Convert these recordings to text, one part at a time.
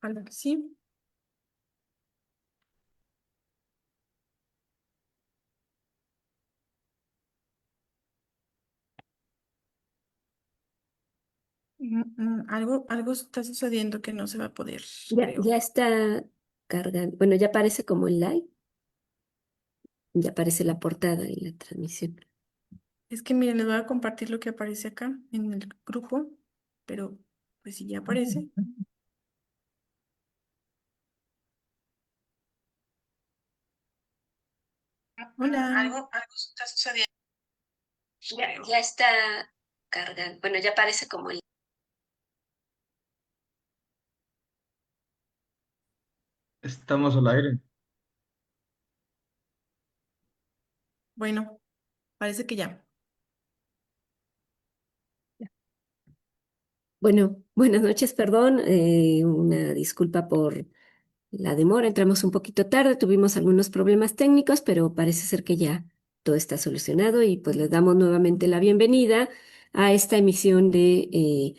Ojalá que sí. Algo está sucediendo que no se va a poder, creo. Ya está cargando. Bueno, ya aparece como el live, ya aparece la portada y la transmisión. Es que miren, les voy a compartir lo que aparece acá en el grupo, pero pues si ya aparece. Hola. Algo está sucediendo. Ya está cargando. Bueno, ya aparece como el. Estamos al aire. Bueno, parece que ya. Bueno, buenas noches, perdón. Una disculpa por la demora. Entramos un poquito tarde, tuvimos algunos problemas técnicos, pero parece ser que ya todo está solucionado y pues les damos nuevamente la bienvenida a esta emisión de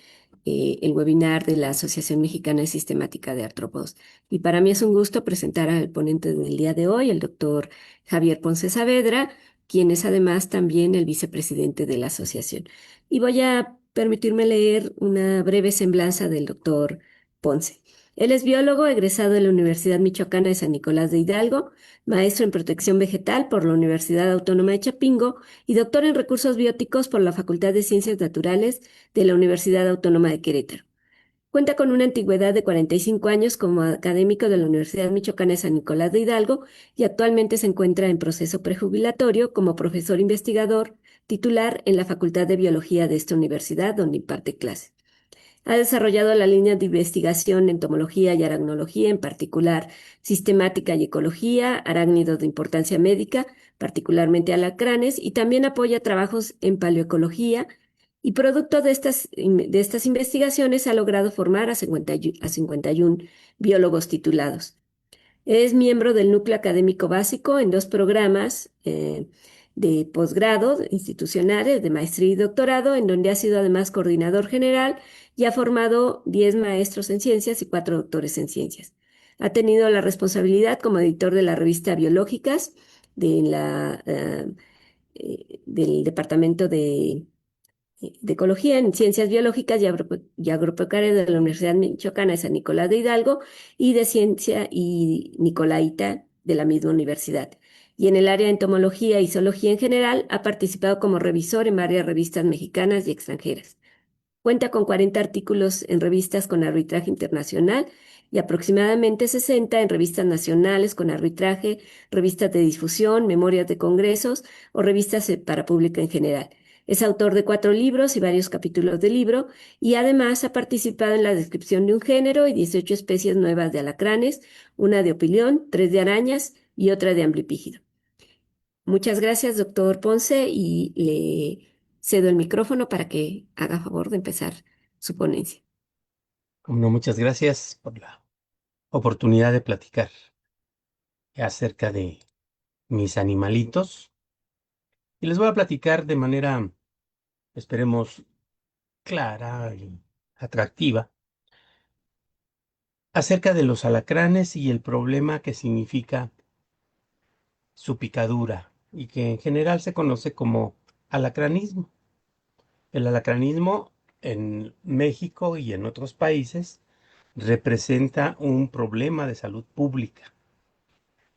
el webinar de la Asociación Mexicana de Sistemática de Artrópodos. Y para mí es un gusto presentar al ponente del día de hoy, el doctor Javier Ponce Saavedra, quien es además también el vicepresidente de la asociación. Y voy a permitirme leer una breve semblanza del doctor Ponce. Él es biólogo egresado de la Universidad Michoacana de San Nicolás de Hidalgo, maestro en protección vegetal por la Universidad Autónoma de Chapingo y doctor en recursos bióticos por la Facultad de Ciencias Naturales de la Universidad Autónoma de Querétaro. Cuenta con una antigüedad de 45 años como académico de la Universidad Michoacana de San Nicolás de Hidalgo y actualmente se encuentra en proceso prejubilatorio como profesor investigador titular en la Facultad de Biología de esta universidad, donde imparte clases. Ha desarrollado la línea de investigación en entomología y aracnología, en particular sistemática y ecología, arácnidos de importancia médica, particularmente alacranes, y también apoya trabajos en paleoecología. Y producto de estas investigaciones ha logrado formar a 51 biólogos titulados. Es miembro del núcleo académico básico en dos programas de posgrado institucionales, de maestría y doctorado, en donde ha sido además coordinador general y ha formado 10 maestros en ciencias y 4 doctores en ciencias. Ha tenido la responsabilidad como editor de la revista Biológicas del Departamento de Ecología en Ciencias Biológicas y Agropecuaria de la Universidad Michoacana de San Nicolás de Hidalgo y de Ciencia y Nicolaita de la misma universidad. Y en el área de entomología y zoología en general ha participado como revisor en varias revistas mexicanas y extranjeras. Cuenta con 40 artículos en revistas con arbitraje internacional y aproximadamente 60 en revistas nacionales con arbitraje, revistas de difusión, memorias de congresos o revistas para público en general. Es autor de 4 libros y varios capítulos de libro y además ha participado en la descripción de un género y 18 especies nuevas de alacranes, una de opilión, 3 de arañas y otra de amblipígido. Muchas gracias, doctor Ponce, y le cedo el micrófono para que haga favor de empezar su ponencia. Bueno, muchas gracias por la oportunidad de platicar acerca de mis animalitos. Y les voy a platicar de manera, esperemos, clara y atractiva acerca de los alacranes y el problema que significa su picadura y que en general se conoce como alacranismo. El alacranismo en México y en otros países representa un problema de salud pública.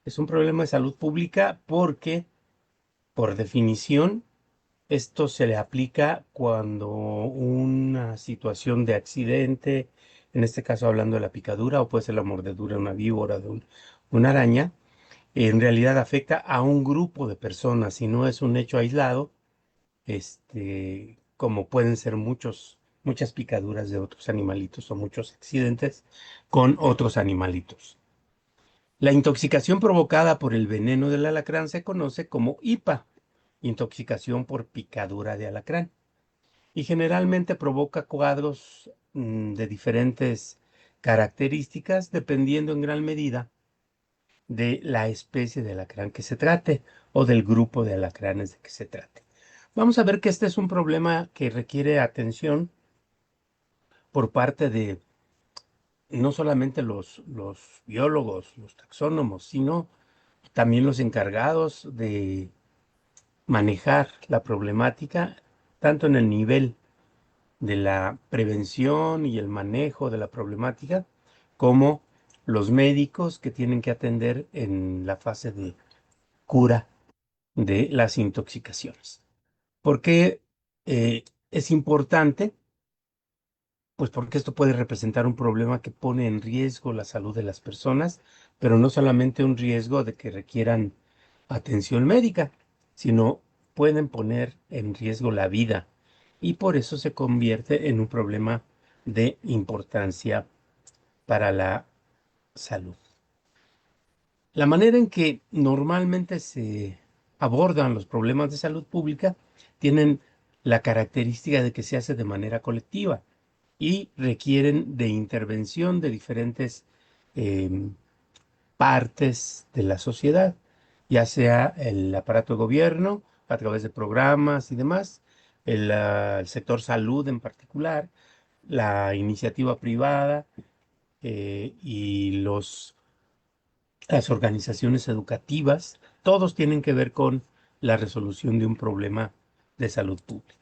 Es un problema de salud pública porque, por definición, esto se le aplica cuando una situación de accidente, en este caso hablando de la picadura o puede ser la mordedura de una víbora, de una araña, en realidad afecta a un grupo de personas y no es un hecho aislado, como pueden ser muchas picaduras de otros animalitos o muchos accidentes con otros animalitos. La intoxicación provocada por el veneno del alacrán se conoce como IPA, intoxicación por picadura de alacrán, y generalmente provoca cuadros de diferentes características dependiendo en gran medida de la especie de alacrán que se trate o del grupo de alacranes de que se trate. Vamos a ver que este es un problema que requiere atención por parte de no solamente los biólogos, los taxónomos, sino también los encargados de manejar la problemática, tanto en el nivel de la prevención y el manejo de la problemática, como los médicos que tienen que atender en la fase de cura de las intoxicaciones. ¿Por qué es importante? Pues porque esto puede representar un problema que pone en riesgo la salud de las personas, pero no solamente un riesgo de que requieran atención médica, sino pueden poner en riesgo la vida y por eso se convierte en un problema de importancia para la salud. La manera en que normalmente se abordan los problemas de salud pública tienen la característica de que se hace de manera colectiva y requieren de intervención de diferentes em, partes de la sociedad, ya sea el aparato de gobierno a través de programas y demás, el sector salud en particular, la iniciativa privada y las organizaciones educativas, todos tienen que ver con la resolución de un problema de salud pública.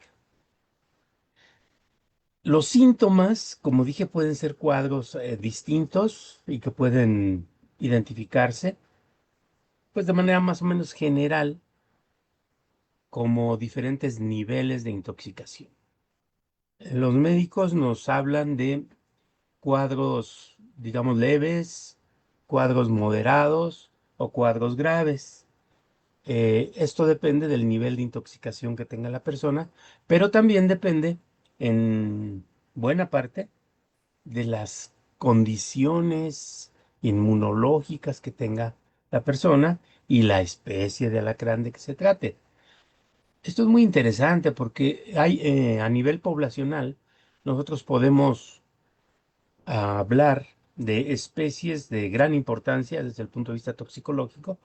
Los síntomas, como dije, pueden ser cuadros distintos y que pueden identificarse, pues de manera más o menos general, como diferentes niveles de intoxicación. Los médicos nos hablan de cuadros, digamos, leves, cuadros moderados o cuadros graves. Esto depende del nivel de intoxicación que tenga la persona, pero también depende en buena parte de las condiciones inmunológicas que tenga la persona y la especie de alacrán de que se trate. Esto es muy interesante porque hay a nivel poblacional, nosotros podemos hablar de especies de gran importancia desde el punto de vista toxicológico,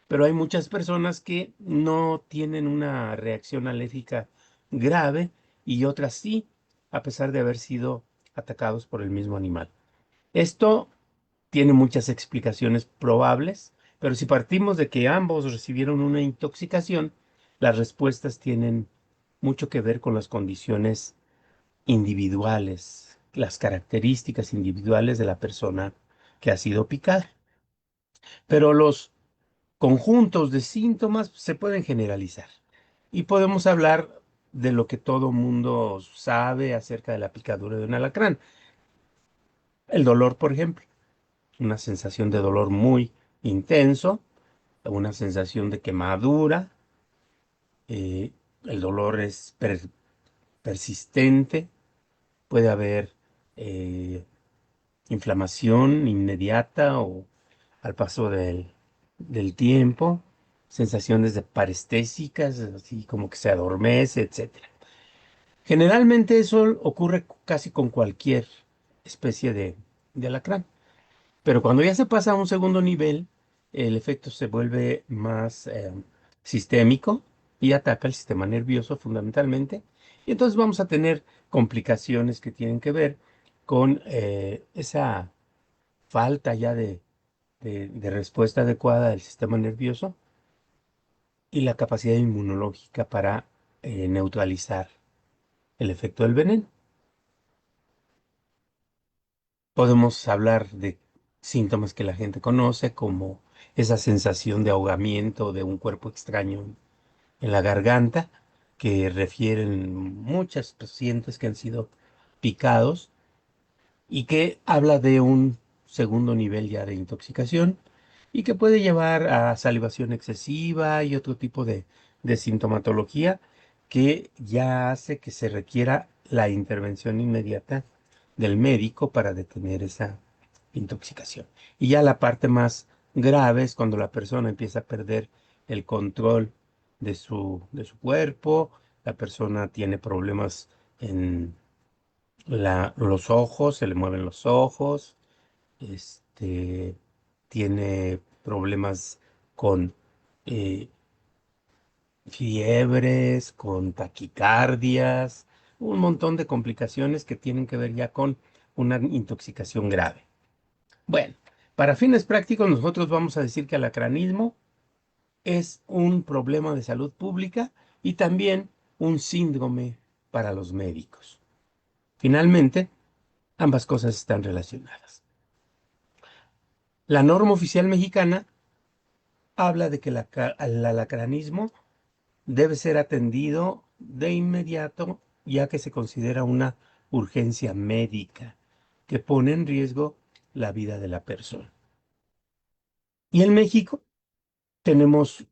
pero hay muchas personas que no tienen una reacción alérgica grave y otras sí, a pesar de haber sido atacados por el mismo animal. Esto tiene muchas explicaciones probables, pero si partimos de que ambos recibieron una intoxicación, las respuestas tienen mucho que ver con las condiciones individuales, las características individuales de la persona que ha sido picada. Pero los conjuntos de síntomas se pueden generalizar y podemos hablar de lo que todo mundo sabe acerca de la picadura de un alacrán. El dolor, por ejemplo, una sensación de dolor muy intenso, una sensación de quemadura, eh, el dolor es persistente, puede haber eh, inflamación inmediata o al paso del tiempo, sensaciones de parestésicas, así como que se adormece, etcétera. Generalmente eso ocurre casi con cualquier especie de alacrán. Pero cuando ya se pasa a un segundo nivel, el efecto se vuelve más sistémico y ataca el sistema nervioso fundamentalmente. Y entonces vamos a tener complicaciones que tienen que ver con esa falta ya de respuesta adecuada del sistema nervioso y la capacidad inmunológica para neutralizar el efecto del veneno. Podemos hablar de síntomas que la gente conoce, como esa sensación de ahogamiento de un cuerpo extraño en la garganta, que refieren muchas pacientes que han sido picados y que habla de un segundo nivel ya de intoxicación y que puede llevar a salivación excesiva y otro tipo de sintomatología que ya hace que se requiera la intervención inmediata del médico para detener esa intoxicación. Y ya la parte más grave es cuando la persona empieza a perder el control de su cuerpo, la persona tiene problemas en los ojos, se le mueven los ojos, este, tiene problemas con eh, fiebres, con taquicardias, un montón de complicaciones que tienen que ver ya con una intoxicación grave. Bueno, para fines prácticos nosotros vamos a decir que el alacranismo es un problema de salud pública y también un síndrome para los médicos. Finalmente, ambas cosas están relacionadas. La norma oficial mexicana habla de que el alacranismo debe ser atendido de inmediato, ya que se considera una urgencia médica que pone en riesgo la vida de la persona. Y en México tenemos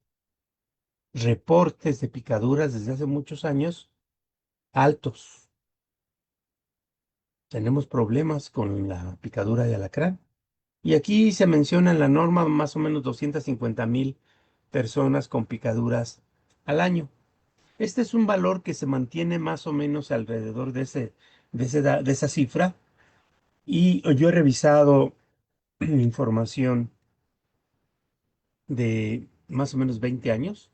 reportes de picaduras desde hace muchos años altos. Tenemos problemas con la picadura de alacrán. Y aquí se menciona en la norma más o menos 250,000 personas con picaduras al año. Este es un valor que se mantiene más o menos alrededor de esa cifra. Y yo he revisado información de más o menos 20 años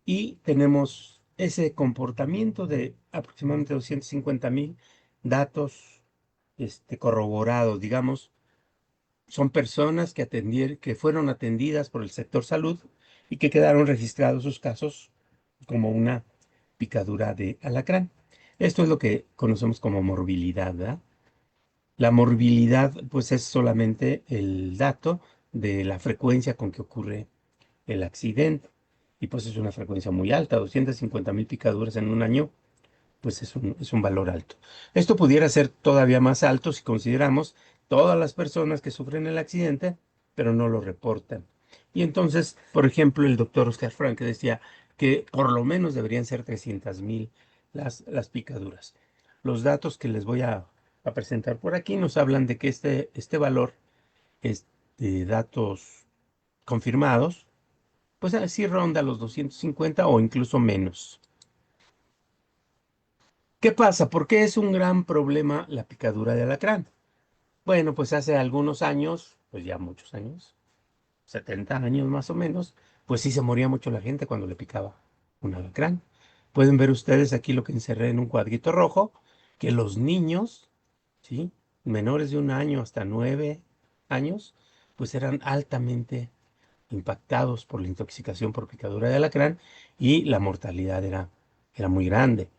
y tenemos ese comportamiento de aproximadamente 250,000 datos corroborados, digamos. Son personas que fueron atendidas por el sector salud y que quedaron registrados sus casos como una picadura de alacrán. Esto es lo que conocemos como morbilidad, ¿verdad? La morbilidad, pues, es solamente el dato de la frecuencia con que ocurre el accidente. Y pues es una frecuencia muy alta, 250,000 picaduras en un año, pues es un valor alto. Esto pudiera ser todavía más alto si consideramos todas las personas que sufren el accidente, pero no lo reportan. Y entonces, por ejemplo, el doctor Oscar Frank decía que por lo menos deberían ser 300,000 las picaduras. Los datos que les voy a presentar por aquí nos hablan de que este valor es de datos confirmados, pues así ronda los 250 o incluso menos. ¿Qué pasa? ¿Por qué es un gran problema la picadura de alacrán? Bueno, pues hace algunos años, pues ya muchos años, 70 años más o menos, pues sí se moría mucho la gente cuando le picaba un alacrán. Pueden ver ustedes aquí lo que encerré en un cuadrito rojo, que los niños, ¿sí? Menores de 1 año hasta 9 años, pues eran altamente impactados por la intoxicación por picadura de alacrán y la mortalidad era muy grande.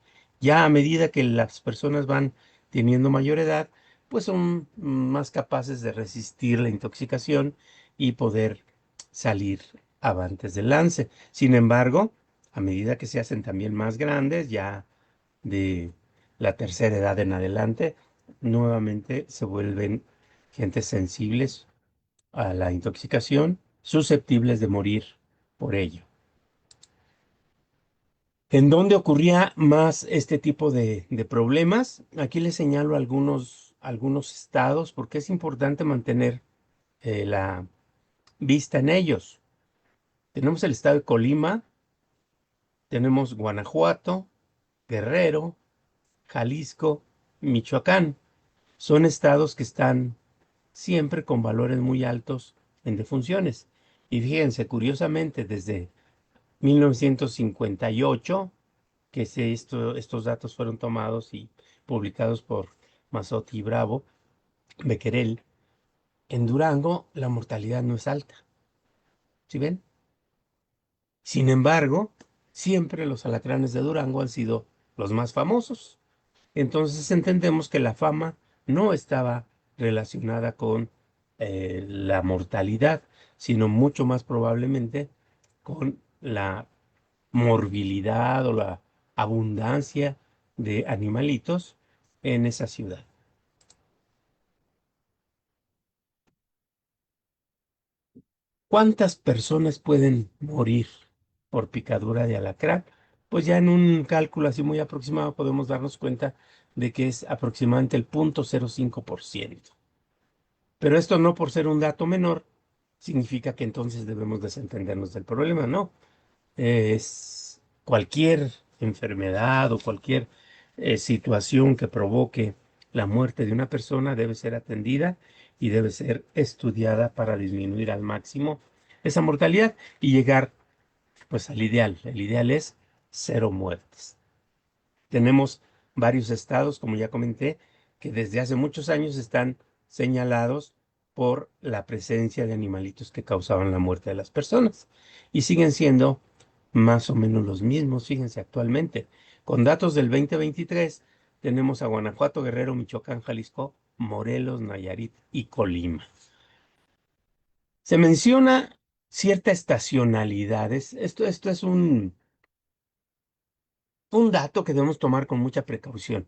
Ya a medida que las personas van teniendo mayor edad, pues son más capaces de resistir la intoxicación y poder salir avantes del lance. Sin embargo, a medida que se hacen también más grandes, ya de la tercera edad en adelante, nuevamente se vuelven gentes sensibles a la intoxicación, susceptibles de morir por ello. ¿En dónde ocurría más este tipo de problemas? Aquí les señalo algunos estados porque es importante mantener la vista en ellos. Tenemos el estado de Colima, tenemos Guanajuato, Guerrero, Jalisco, Michoacán. Son estados que están siempre con valores muy altos en defunciones. Y fíjense, curiosamente, desde 1958, que estos datos fueron tomados y publicados por Mazzotti y Bravo, Becquerel, en Durango la mortalidad no es alta. ¿Sí ven? Sin embargo, siempre los alacranes de Durango han sido los más famosos. Entonces entendemos que la fama no estaba relacionada con la mortalidad, sino mucho más probablemente con la morbilidad o la abundancia de animalitos en esa ciudad. ¿Cuántas personas pueden morir por picadura de alacrán? Pues ya en un cálculo así muy aproximado podemos darnos cuenta de que es aproximadamente el 0,05%. Pero esto no por ser un dato menor significa que entonces debemos desentendernos del problema, no. Es cualquier enfermedad o cualquier situación que provoque la muerte de una persona debe ser atendida y debe ser estudiada para disminuir al máximo esa mortalidad y llegar pues al ideal. El ideal es 0 muertes. Tenemos varios estados, como ya comenté, que desde hace muchos años están señalados por la presencia de animalitos que causaban la muerte de las personas. Y siguen siendo más o menos los mismos, fíjense, actualmente. Con datos del 2023 tenemos a Guanajuato, Guerrero, Michoacán, Jalisco, Morelos, Nayarit y Colima. Se menciona cierta estacionalidad. Esto es un dato que debemos tomar con mucha precaución.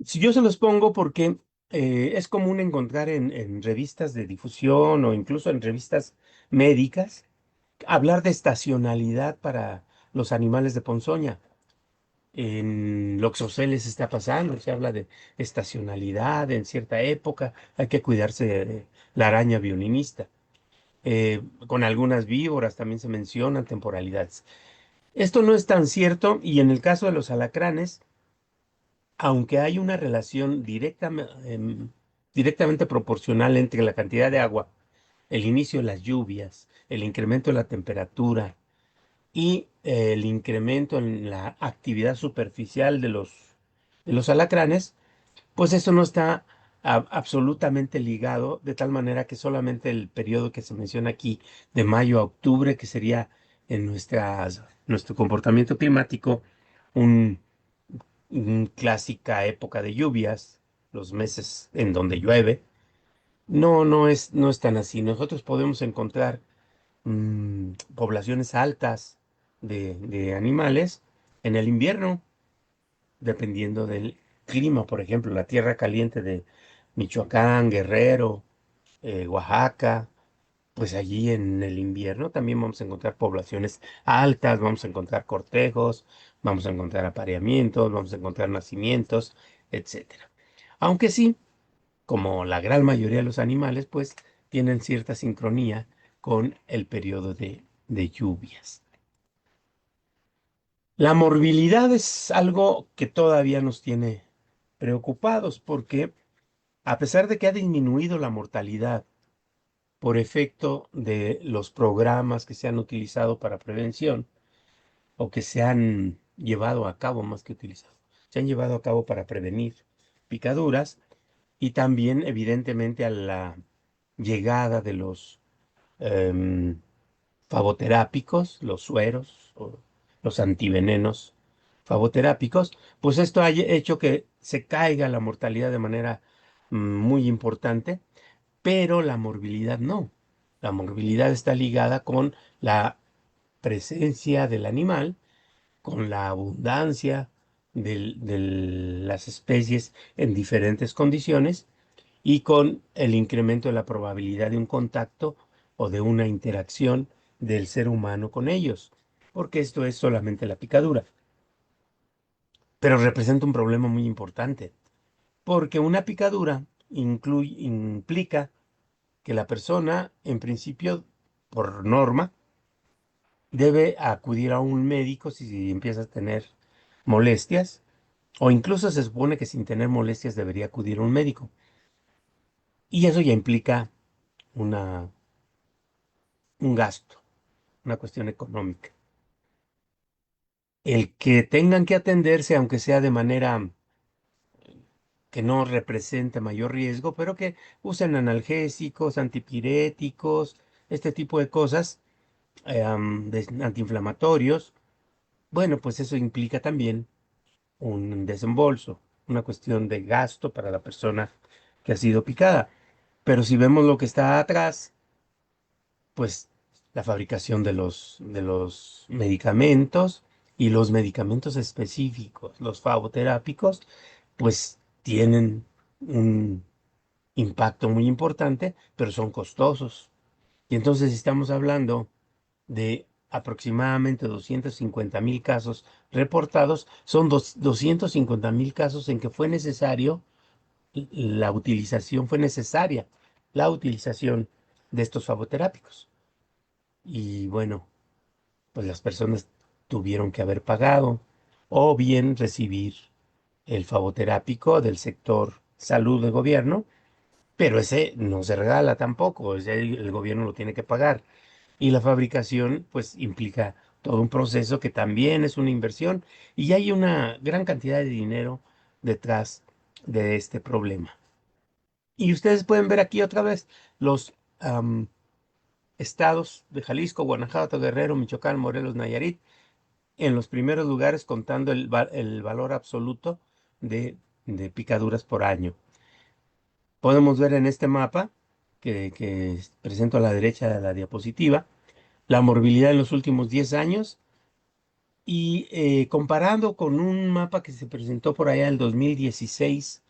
Si yo se los pongo porque es común encontrar en revistas de difusión o incluso en revistas médicas hablar de estacionalidad para los animales de ponzoña. En Loxoceles está pasando, se habla de estacionalidad en cierta época, hay que cuidarse de la araña violinista. Con algunas víboras también se mencionan temporalidades. Esto no es tan cierto y en el caso de los alacranes, aunque hay una relación directamente proporcional entre la cantidad de agua, el inicio de las lluvias, el incremento de la temperatura y el incremento en la actividad superficial de los alacranes, pues eso no está absolutamente ligado, de tal manera que solamente el periodo que se menciona aquí, de mayo a octubre, que sería en nuestro comportamiento climático, un clásica época de lluvias, los meses en donde llueve. No es tan así. Nosotros podemos encontrar poblaciones altas de animales en el invierno, dependiendo del clima. Por ejemplo, la tierra caliente de Michoacán, Guerrero, Oaxaca, pues allí en el invierno también vamos a encontrar poblaciones altas, vamos a encontrar cortejos, vamos a encontrar apareamientos, vamos a encontrar nacimientos, etcétera. Aunque sí, como la gran mayoría de los animales, pues tienen cierta sincronía con el periodo de lluvias. La morbilidad es algo que todavía nos tiene preocupados porque a pesar de que ha disminuido la mortalidad por efecto de los programas que se han utilizado para prevención o que se han llevado a cabo más que utilizado, se han llevado a cabo para prevenir picaduras y también evidentemente a la llegada de los em, favoterápicos, los sueros o los antivenenos favoterápicos, pues esto ha hecho que se caiga la mortalidad de manera muy importante, pero la morbilidad no. La morbilidad está ligada con la presencia del animal, con la abundancia de las especies en diferentes condiciones y con el incremento de la probabilidad de un contacto o de una interacción del ser humano con ellos, porque esto es solamente la picadura. Pero representa un problema muy importante, porque una picadura implica que la persona, en principio, por norma, debe acudir a un médico si empieza a tener molestias, o incluso se supone que sin tener molestias debería acudir a un médico. Y eso ya implica una, un gasto, una cuestión económica. El que tengan que atenderse, aunque sea de manera que no represente mayor riesgo, pero que usen analgésicos, antipiréticos, este tipo de cosas, antiinflamatorios, bueno, pues eso implica también un desembolso, una cuestión de gasto para la persona que ha sido picada. Pero si vemos lo que está atrás, pues la fabricación de los medicamentos y los medicamentos específicos, los favoterápicos, pues tienen un impacto muy importante, pero son costosos. Y entonces si estamos hablando de aproximadamente 250,000 casos reportados, son 250,000 casos en que fue necesario fue necesaria la utilización de estos favoterápicos. Y bueno, pues las personas tuvieron que haber pagado o bien recibir el favoterápico del sector salud del gobierno, pero ese no se regala tampoco, ese el gobierno lo tiene que pagar. Y la fabricación, pues, implica todo un proceso que también es una inversión y hay una gran cantidad de dinero detrás de este problema. Y ustedes pueden ver aquí otra vez los estados de Jalisco, Guanajuato, Guerrero, Michoacán, Morelos, Nayarit, en los primeros lugares contando el valor absoluto de picaduras por año. Podemos ver en este mapa que presento a la derecha de la diapositiva la morbilidad en los últimos 10 años y comparando con un mapa que se presentó por allá en el 2016,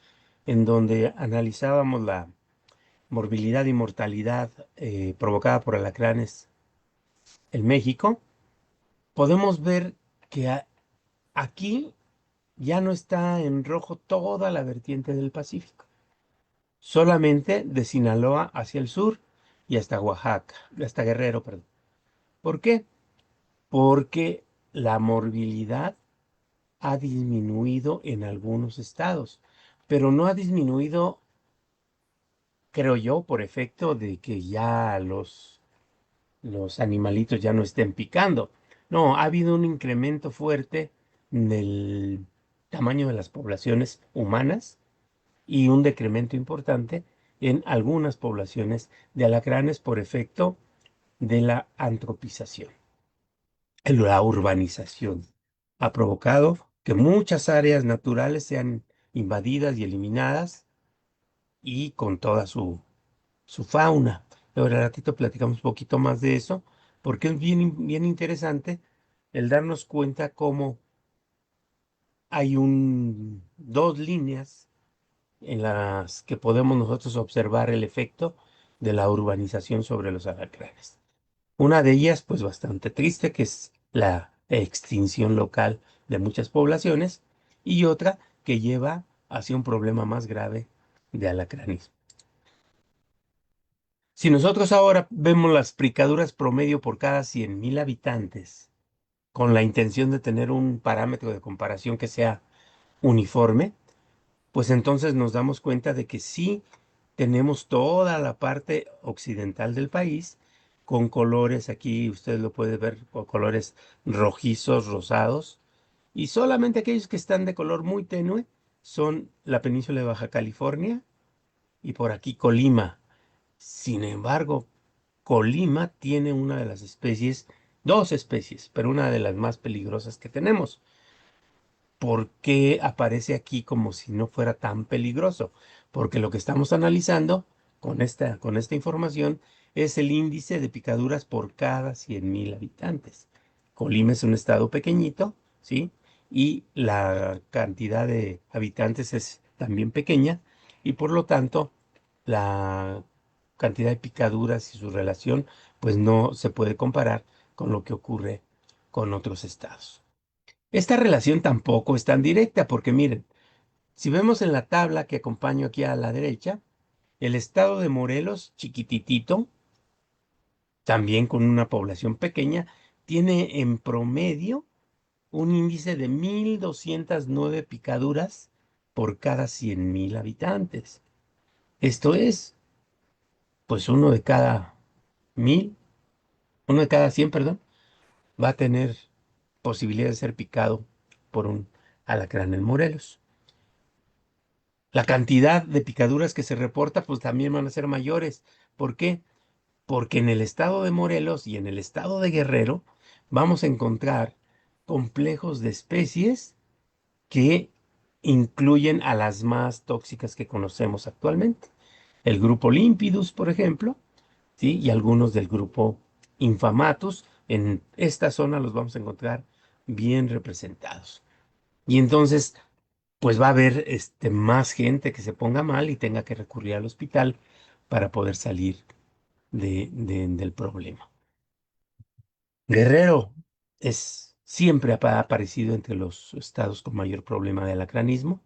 en donde analizábamos la morbilidad y mortalidad provocada por alacranes en México, podemos ver que aquí ya no está en rojo toda la vertiente del Pacífico, solamente de Sinaloa hacia el sur y hasta Oaxaca, hasta Guerrero, perdón. ¿Por qué? Porque la morbilidad ha disminuido en algunos estados, pero no ha disminuido, creo yo, por efecto de que ya los animalitos ya no estén picando. No, ha habido un incremento fuerte del tamaño de las poblaciones humanas y un decremento importante en algunas poblaciones de alacranes por efecto de la antropización. La urbanización ha provocado que muchas áreas naturales sean invadidas y eliminadas y con toda su fauna. Ahora, al ratito platicamos un poquito más de eso, porque es bien interesante el darnos cuenta cómo hay dos líneas en las que podemos nosotros observar el efecto de la urbanización sobre los alacranes. Una de ellas, pues bastante triste, que es la extinción local de muchas poblaciones, y otra que lleva hacia un problema más grave de alacranismo. Si nosotros ahora vemos las picaduras promedio por cada 100,000 habitantes, con la intención de tener un parámetro de comparación que sea uniforme, pues entonces nos damos cuenta de que sí tenemos toda la parte occidental del país con colores, aquí usted lo puede ver, con colores rojizos, rosados, y solamente aquellos que están de color muy tenue son la península de Baja California y por aquí Colima. Sin embargo, Colima tiene una de las especies, dos especies, pero una de las más peligrosas que tenemos. ¿Por qué aparece aquí como si no fuera tan peligroso? Porque lo que estamos analizando con esta información es el índice de picaduras por cada 100,000 habitantes. Colima es un estado pequeñito, ¿sí? Y la cantidad de habitantes es también pequeña y por lo tanto la cantidad de picaduras y su relación pues no se puede comparar con lo que ocurre con otros estados. Esta relación tampoco es tan directa porque miren, si vemos en la tabla que acompaño aquí a la derecha, el estado de Morelos, chiquititito, también con una población pequeña, tiene en promedio un índice de 1,209 picaduras por cada 100,000 habitantes. Esto es, pues mil, uno de cada 100, perdón, va a tener posibilidad de ser picado por un alacrán en Morelos. La cantidad de picaduras que se reporta, pues también van a ser mayores. ¿Por qué? Porque en el estado de Morelos y en el estado de Guerrero vamos a encontrar complejos de especies que incluyen a las más tóxicas que conocemos actualmente. El grupo Limpidus, por ejemplo, ¿sí? Y algunos del grupo Infamatus. En esta zona los vamos a encontrar bien representados. Y entonces pues va a haber más gente que se ponga mal y tenga que recurrir al hospital para poder salir del problema. Guerrero siempre ha aparecido entre los estados con mayor problema de alacranismo.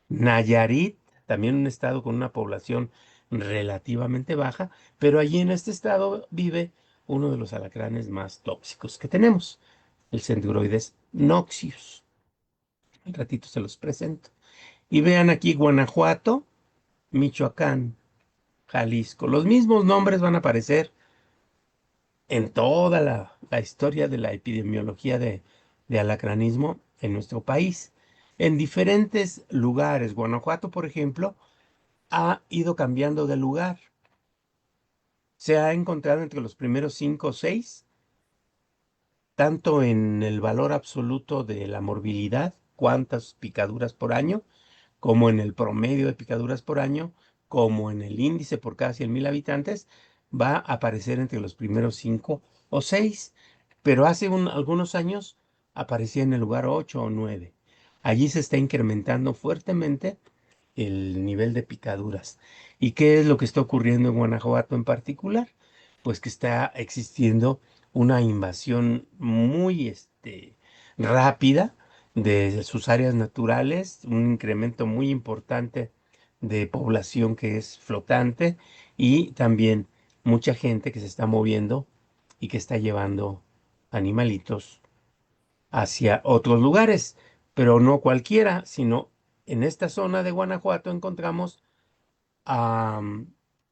Nayarit, también un estado con una población relativamente baja, pero allí en este estado vive uno de los alacranes más tóxicos que tenemos, el Centuroides noxius. Un ratito se los presento. Y vean aquí Guanajuato, Michoacán, Jalisco. Los mismos nombres van a aparecer en toda la historia de la epidemiología de alacranismo en nuestro país. en diferentes lugares. Guanajuato, por ejemplo, ha ido cambiando de lugar. Se ha encontrado entre los primeros 5 o 6, tanto en el valor absoluto de la morbilidad, cuántas picaduras por año, como en el promedio de picaduras por año, como en el índice por cada 100,000 habitantes, va a aparecer entre los primeros 5 o 6, pero hace algunos años aparecía en el lugar 8 o 9. Allí se está incrementando fuertemente el nivel de picaduras. ¿Y qué es lo que está ocurriendo en Guanajuato en particular? Pues que está existiendo una invasión muy rápida de sus áreas naturales, un incremento muy importante de población que es flotante y también mucha gente que se está moviendo y que está llevando animalitos hacia otros lugares, pero no cualquiera, sino en esta zona de Guanajuato encontramos a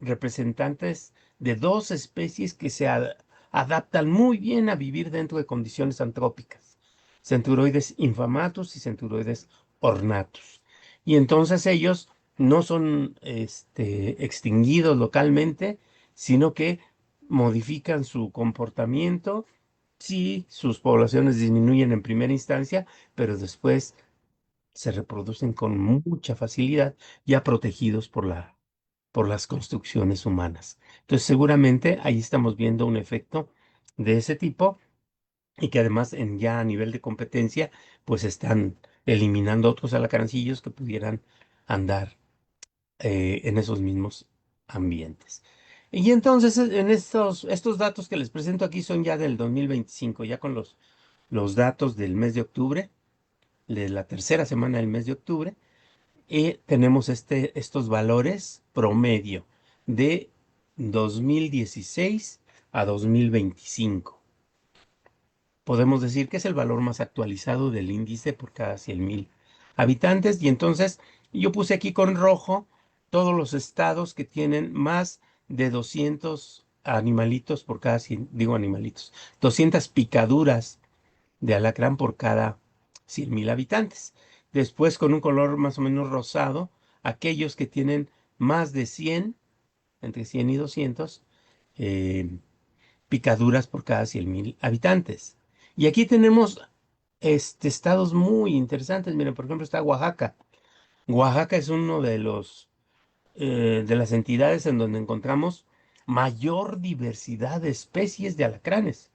representantes de dos especies que se adaptan muy bien a vivir dentro de condiciones antrópicas: Centuroides infamatus y Centuroides ornatus. Y entonces ellos no son extinguidos localmente, sino que modifican su comportamiento. Sí, sus poblaciones disminuyen en primera instancia, pero después se reproducen con mucha facilidad, ya protegidos por las construcciones humanas. Entonces, seguramente ahí estamos viendo un efecto de ese tipo y que además ya a nivel de competencia, pues están eliminando otros alacrancillos que pudieran andar en esos mismos ambientes. Y entonces, en estos datos que les presento aquí son ya del 2025, ya con los datos del mes de octubre, de la tercera semana del mes de octubre, y tenemos estos valores promedio de 2016 a 2025. Podemos decir que es el valor más actualizado del índice por cada 100,000 habitantes. Y entonces yo puse aquí con rojo todos los estados que tienen más de 200 animalitos por cada 100, digo animalitos, 200 picaduras de alacrán por cada 100,000 habitantes. Después, con un color más o menos rosado, aquellos que tienen más de 100, entre 100 y 200 eh, picaduras por cada 100,000 habitantes. Y aquí tenemos estados muy interesantes. Miren, por ejemplo, está Oaxaca. Oaxaca es uno de las entidades en donde encontramos mayor diversidad de especies de alacranes.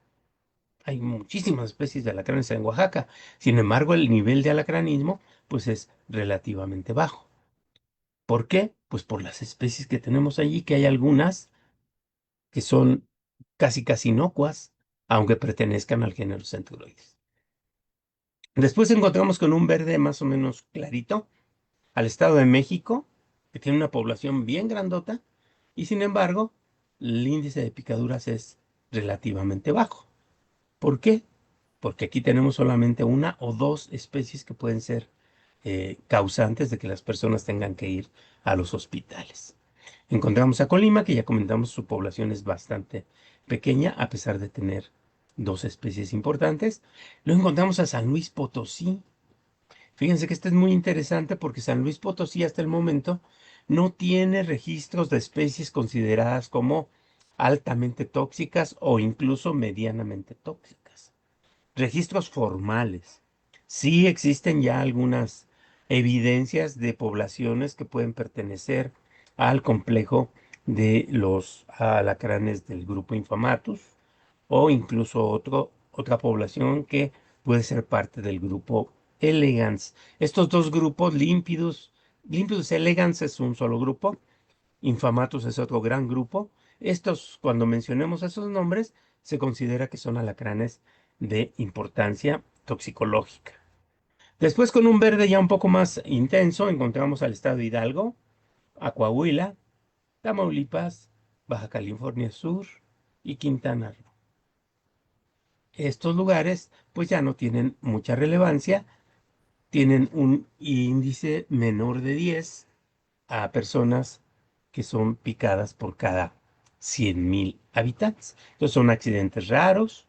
Hay muchísimas especies de alacranes en Oaxaca. Sin embargo, el nivel de alacranismo pues es relativamente bajo. ¿Por qué? Pues por las especies que tenemos allí, que hay algunas que son casi inocuas, aunque pertenezcan al género Centuroides. Después encontramos con un verde más o menos clarito al Estado de México, que tiene una población bien grandota, y sin embargo, el índice de picaduras es relativamente bajo. ¿Por qué? Porque aquí tenemos solamente una o dos especies que pueden ser causantes de que las personas tengan que ir a los hospitales. Encontramos a Colima, que ya comentamos, su población es bastante pequeña, a pesar de tener dos especies importantes. Luego encontramos a San Luis Potosí. Fíjense que este es muy interesante porque San Luis Potosí hasta el momento no tiene registros de especies consideradas como altamente tóxicas o incluso medianamente tóxicas. Registros formales. Sí existen ya algunas evidencias de poblaciones que pueden pertenecer al complejo de los alacranes del grupo Infamatus o incluso otra población que puede ser parte del grupo Elegans. Estos dos grupos, Limpidus elegans es un solo grupo, Infamatus es otro gran grupo. Estos, cuando mencionemos esos nombres, se considera que son alacranes de importancia toxicológica. Después, con un verde ya un poco más intenso, encontramos al estado de Hidalgo, a Coahuila, Tamaulipas, Baja California Sur y Quintana Roo. Estos lugares pues ya no tienen mucha relevancia, tienen un índice menor de 10 a personas que son picadas por cada 100,000 habitantes. Entonces son accidentes raros.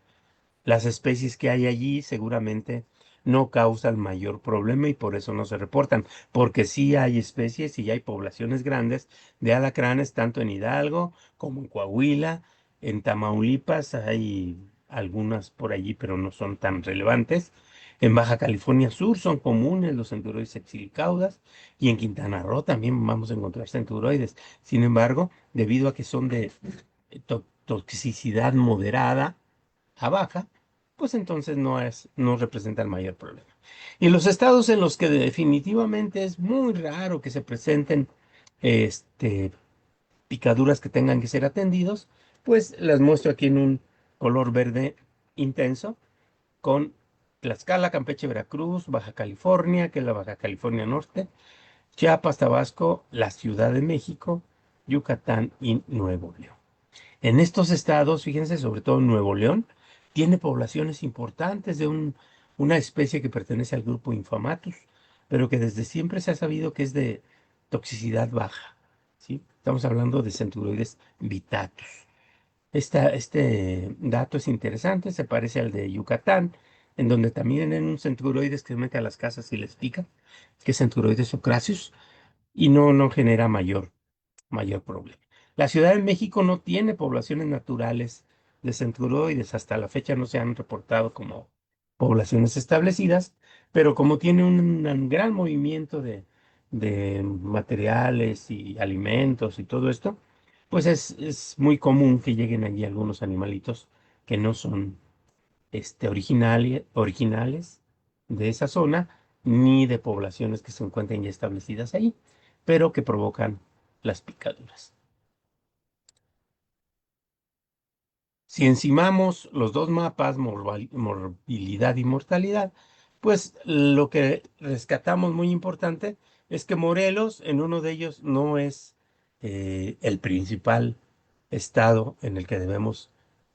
Las especies que hay allí seguramente no causan mayor problema y por eso no se reportan, porque sí hay especies y hay poblaciones grandes de alacranes, tanto en Hidalgo como en Coahuila, en Tamaulipas hay algunas por allí, pero no son tan relevantes. En Baja California Sur son comunes los centuroides exsilicaudas y en Quintana Roo también vamos a encontrar centuroides. Sin embargo, debido a que son de toxicidad moderada a baja, pues entonces no representa el mayor problema. Y los estados en los que definitivamente es muy raro que se presenten este, picaduras que tengan que ser atendidos, pues las muestro aquí en un color verde intenso con Tlaxcala, Campeche, Veracruz, Baja California, que es la Baja California Norte, Chiapas, Tabasco, la Ciudad de México, Yucatán y Nuevo León. En estos estados, fíjense, sobre todo Nuevo León, tiene poblaciones importantes de una especie que pertenece al grupo Infamatus, pero que desde siempre se ha sabido que es de toxicidad baja, ¿sí? Estamos hablando de Centuroides vittatus. Este dato es interesante, se parece al de Yucatán, en donde también hay un centuroides que se mete a las casas y les pica, que es Centuroides ocracius, y no genera mayor problema. La Ciudad de México no tiene poblaciones naturales de centuroides, hasta la fecha no se han reportado como poblaciones establecidas, pero como tiene un gran movimiento de materiales y alimentos y todo esto, pues es muy común que lleguen allí algunos animalitos que no son originales de esa zona, ni de poblaciones que se encuentren ya establecidas ahí, pero que provocan las picaduras. Si encimamos los dos mapas, morbilidad y mortalidad, pues lo que rescatamos muy importante es que Morelos, en uno de ellos, no es el principal estado en el que debemos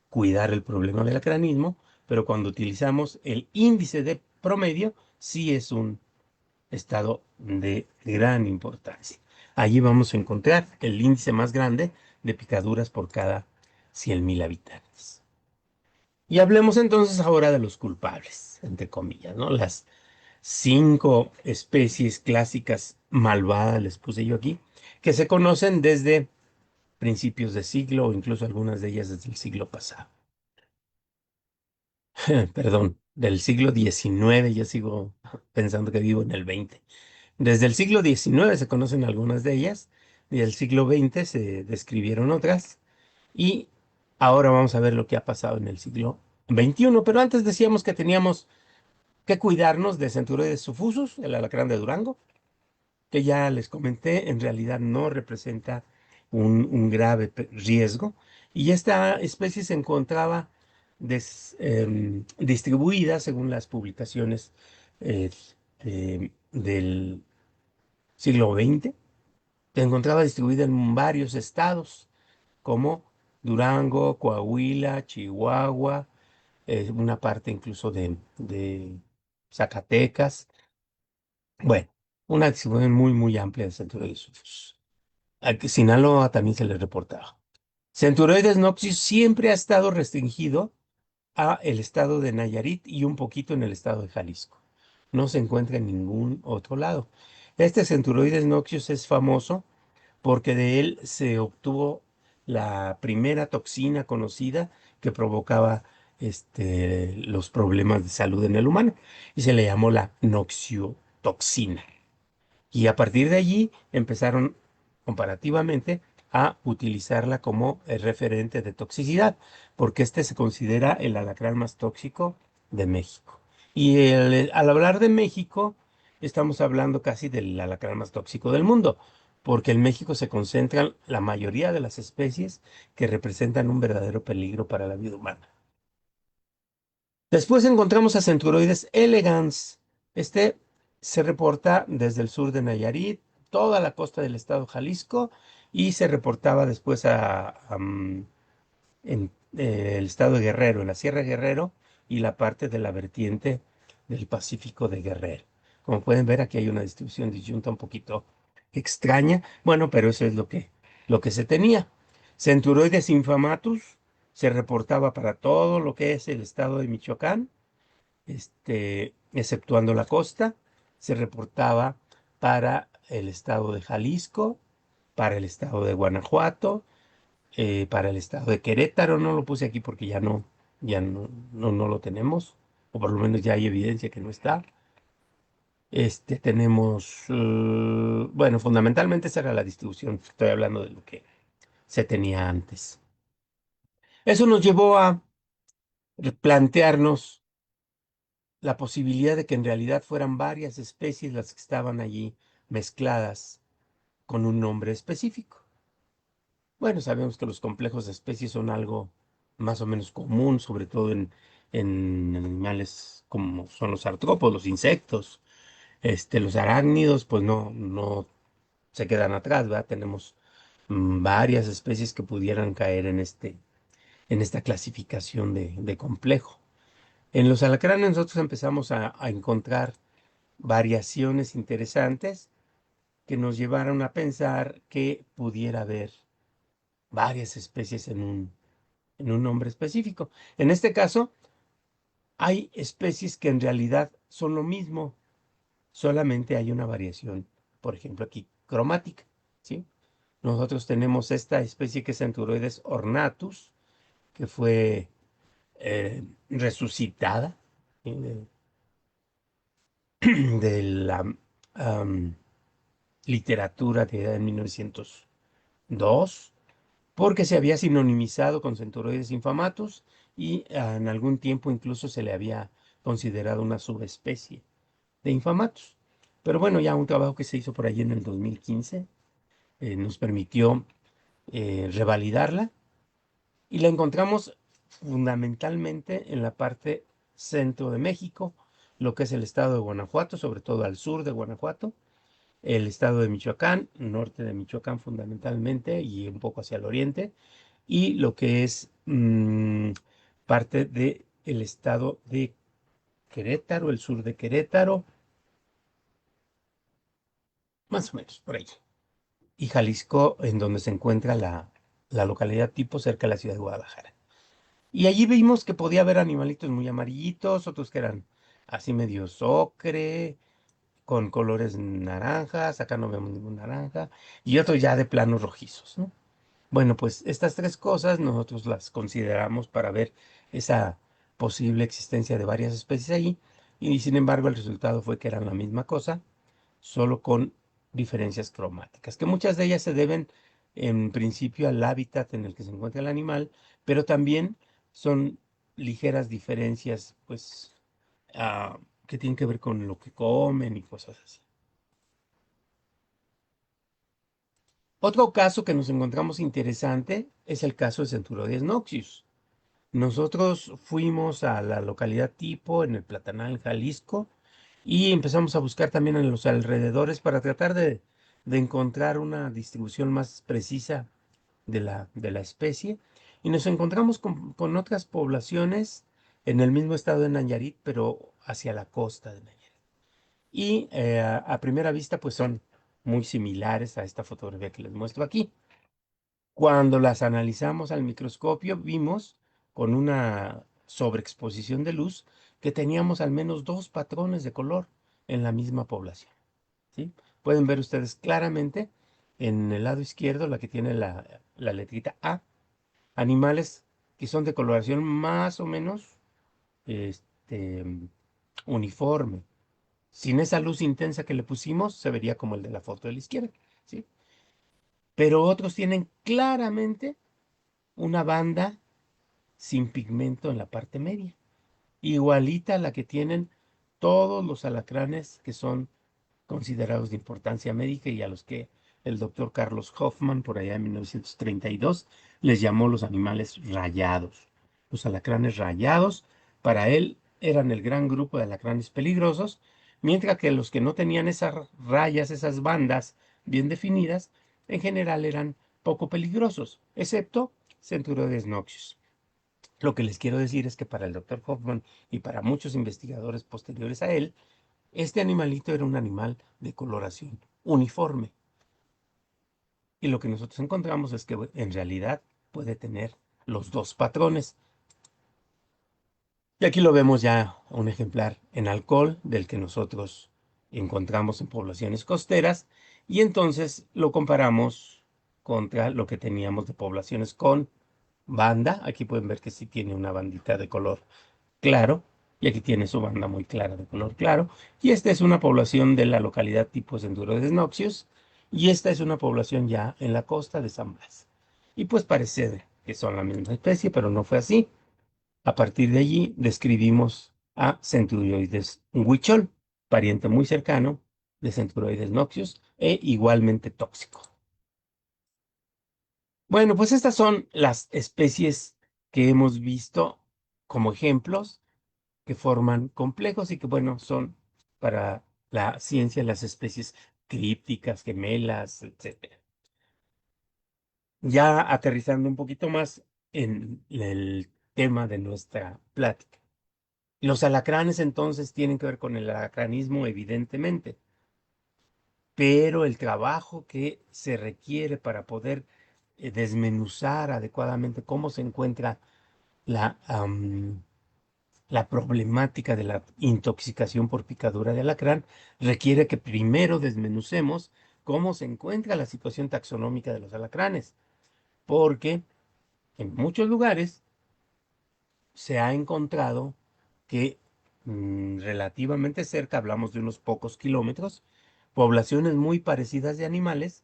cuidar el problema del acranismo, pero cuando utilizamos el índice de promedio, sí es un estado de gran importancia. Allí vamos a encontrar el índice más grande de picaduras por cada 100,000 habitantes. Y hablemos entonces ahora de los culpables, entre comillas, ¿no? Las 5 especies clásicas malvadas, les puse yo aquí, que se conocen desde principios de siglo o incluso algunas de ellas desde el siglo pasado. Perdón, del siglo XIX, yo sigo pensando que vivo en el XX. Desde el siglo XIX se conocen algunas de ellas, y del siglo XX se describieron otras, y ahora vamos a ver lo que ha pasado en el siglo XXI. Pero antes decíamos que teníamos que cuidarnos de Centuroides suffusus, el alacrán de Durango, que ya les comenté, en realidad no representa un grave riesgo. Y esta especie se encontraba distribuida, según las publicaciones eh, del siglo XX, se encontraba distribuida en varios estados, como Durango, Coahuila, Chihuahua, una parte incluso de Zacatecas. Bueno, una distribución muy amplia de Centuroides sulfus. A Sinaloa también se les reportaba. Centuroides noctis siempre ha estado restringido a el estado de Nayarit y un poquito en el estado de Jalisco. No se encuentra en ningún otro lado. Este Centuroides noctius es famoso porque de él se obtuvo la primera toxina conocida que provocaba los problemas de salud en el humano y se le llamó la noxiotoxina. Y a partir de allí empezaron comparativamente a utilizarla como el referente de toxicidad, porque este se considera el alacrán más tóxico de México. Y al hablar de México, estamos hablando casi del alacrán más tóxico del mundo, porque en México se concentran la mayoría de las especies que representan un verdadero peligro para la vida humana. Después encontramos a Centuroides elegans. Este se reporta desde el sur de Nayarit, toda la costa del estado de Jalisco, y se reportaba después en el estado de Guerrero, en la Sierra de Guerrero y la parte de la vertiente del Pacífico de Guerrero. Como pueden ver, aquí hay una distribución disyunta un poquito extraña. Bueno, pero eso es lo que se tenía. Centuroides infamatus se reportaba para todo lo que es el estado de Michoacán, exceptuando la costa, se reportaba para el estado de Jalisco, para el estado de Guanajuato, para el estado de Querétaro. No lo puse aquí porque ya no lo tenemos, o por lo menos ya hay evidencia que no está. Tenemos, bueno, fundamentalmente esa era la distribución. Estoy hablando de lo que se tenía antes. Eso nos llevó a plantearnos la posibilidad de que en realidad fueran varias especies las que estaban allí mezcladas con un nombre específico. Bueno, sabemos que los complejos de especies son algo más o menos común, sobre todo en animales como son los artrópodos, los insectos. Los arácnidos, pues no se quedan atrás, ¿verdad? Tenemos varias especies que pudieran caer en esta clasificación de complejo. En los alacranes nosotros empezamos a encontrar variaciones interesantes que nos llevaron a pensar que pudiera haber varias especies en un nombre específico. En este caso, hay especies que en realidad son lo mismo, solamente hay una variación, por ejemplo aquí, cromática, ¿sí? Nosotros tenemos esta especie que es Centuroides ornatus, que fue resucitada, ¿sí? de la am, literatura de 1902, porque se había sinonimizado con Centuroides infamatus y en algún tiempo incluso se le había considerado una subespecie de infamatus. Pero bueno, ya un trabajo que se hizo por allí en el 2015 nos permitió revalidarla y la encontramos fundamentalmente en la parte centro de México, lo que es el estado de Guanajuato, sobre todo al sur de Guanajuato, el estado de Michoacán, norte de Michoacán fundamentalmente y un poco hacia el oriente, y lo que es parte del estado de Querétaro, el sur de Querétaro, más o menos por ahí. Y Jalisco, en donde se encuentra la localidad tipo cerca de la ciudad de Guadalajara. Y allí vimos que podía haber animalitos muy amarillitos, otros que eran así medio ocre, con colores naranjas, acá no vemos ningún naranja, y otros ya de planos rojizos, ¿no? Bueno, pues estas tres cosas nosotros las consideramos para ver esa posible existencia de varias especies allí, y sin embargo el resultado fue que eran la misma cosa, solo con diferencias cromáticas, que muchas de ellas se deben en principio al hábitat en el que se encuentra el animal, pero también son ligeras diferencias, pues, que tienen que ver con lo que comen y cosas así. Otro caso que nos encontramos interesante es el caso de Centuroides noxius. Nosotros fuimos a la localidad tipo en el Platanal, Jalisco, y empezamos a buscar también en los alrededores para tratar de encontrar una distribución más precisa de la especie. Y nos encontramos con otras poblaciones en el mismo estado de Nayarit, pero hacia la costa de Nayarit. Y a primera vista, pues son muy similares a esta fotografía que les muestro aquí. Cuando las analizamos al microscopio, vimos con una sobreexposición de luz que teníamos al menos dos patrones de color en la misma población, ¿sí? Pueden ver ustedes claramente en el lado izquierdo, la que tiene la letrita A, animales que son de coloración más o menos este, uniforme. Sin esa luz intensa que le pusimos, se vería como el de la foto de la izquierda, ¿sí? Pero otros tienen claramente una banda sin pigmento en la parte media, igualita a la que tienen todos los alacranes que son considerados de importancia médica y a los que el doctor Carlos Hoffman, por allá en 1932, les llamó los animales rayados. Los alacranes rayados, para él, eran el gran grupo de alacranes peligrosos, mientras que los que no tenían esas rayas, esas bandas bien definidas, en general eran poco peligrosos, excepto Centuroides noxius. Lo que les quiero decir es que para el doctor Hoffman y para muchos investigadores posteriores a él, este animalito era un animal de coloración uniforme. Y lo que nosotros encontramos es que en realidad puede tener los dos patrones. Y aquí lo vemos ya un ejemplar en alcohol del que nosotros encontramos en poblaciones costeras y entonces lo comparamos contra lo que teníamos de poblaciones con banda. Aquí pueden ver que sí tiene una bandita de color claro y aquí tiene su banda muy clara de color claro. Y esta es una población de la localidad tipo Centuroides noxius y esta es una población ya en la costa de San Blas. Y pues parece que son la misma especie, pero no fue así. A partir de allí describimos a Centurioides huichol, pariente muy cercano de Centuroides noxius e igualmente tóxico. Bueno, pues estas son las especies que hemos visto como ejemplos que forman complejos y que, bueno, son para la ciencia las especies crípticas, gemelas, etcétera. Ya aterrizando un poquito más en el tema de nuestra plática. Los alacranes entonces tienen que ver con el alacranismo, evidentemente, pero el trabajo que se requiere para poder desmenuzar adecuadamente cómo se encuentra la, la problemática de la intoxicación por picadura de alacrán requiere que primero desmenucemos cómo se encuentra la situación taxonómica de los alacranes, porque en muchos lugares se ha encontrado que relativamente cerca, hablamos de unos pocos kilómetros, poblaciones muy parecidas de animales,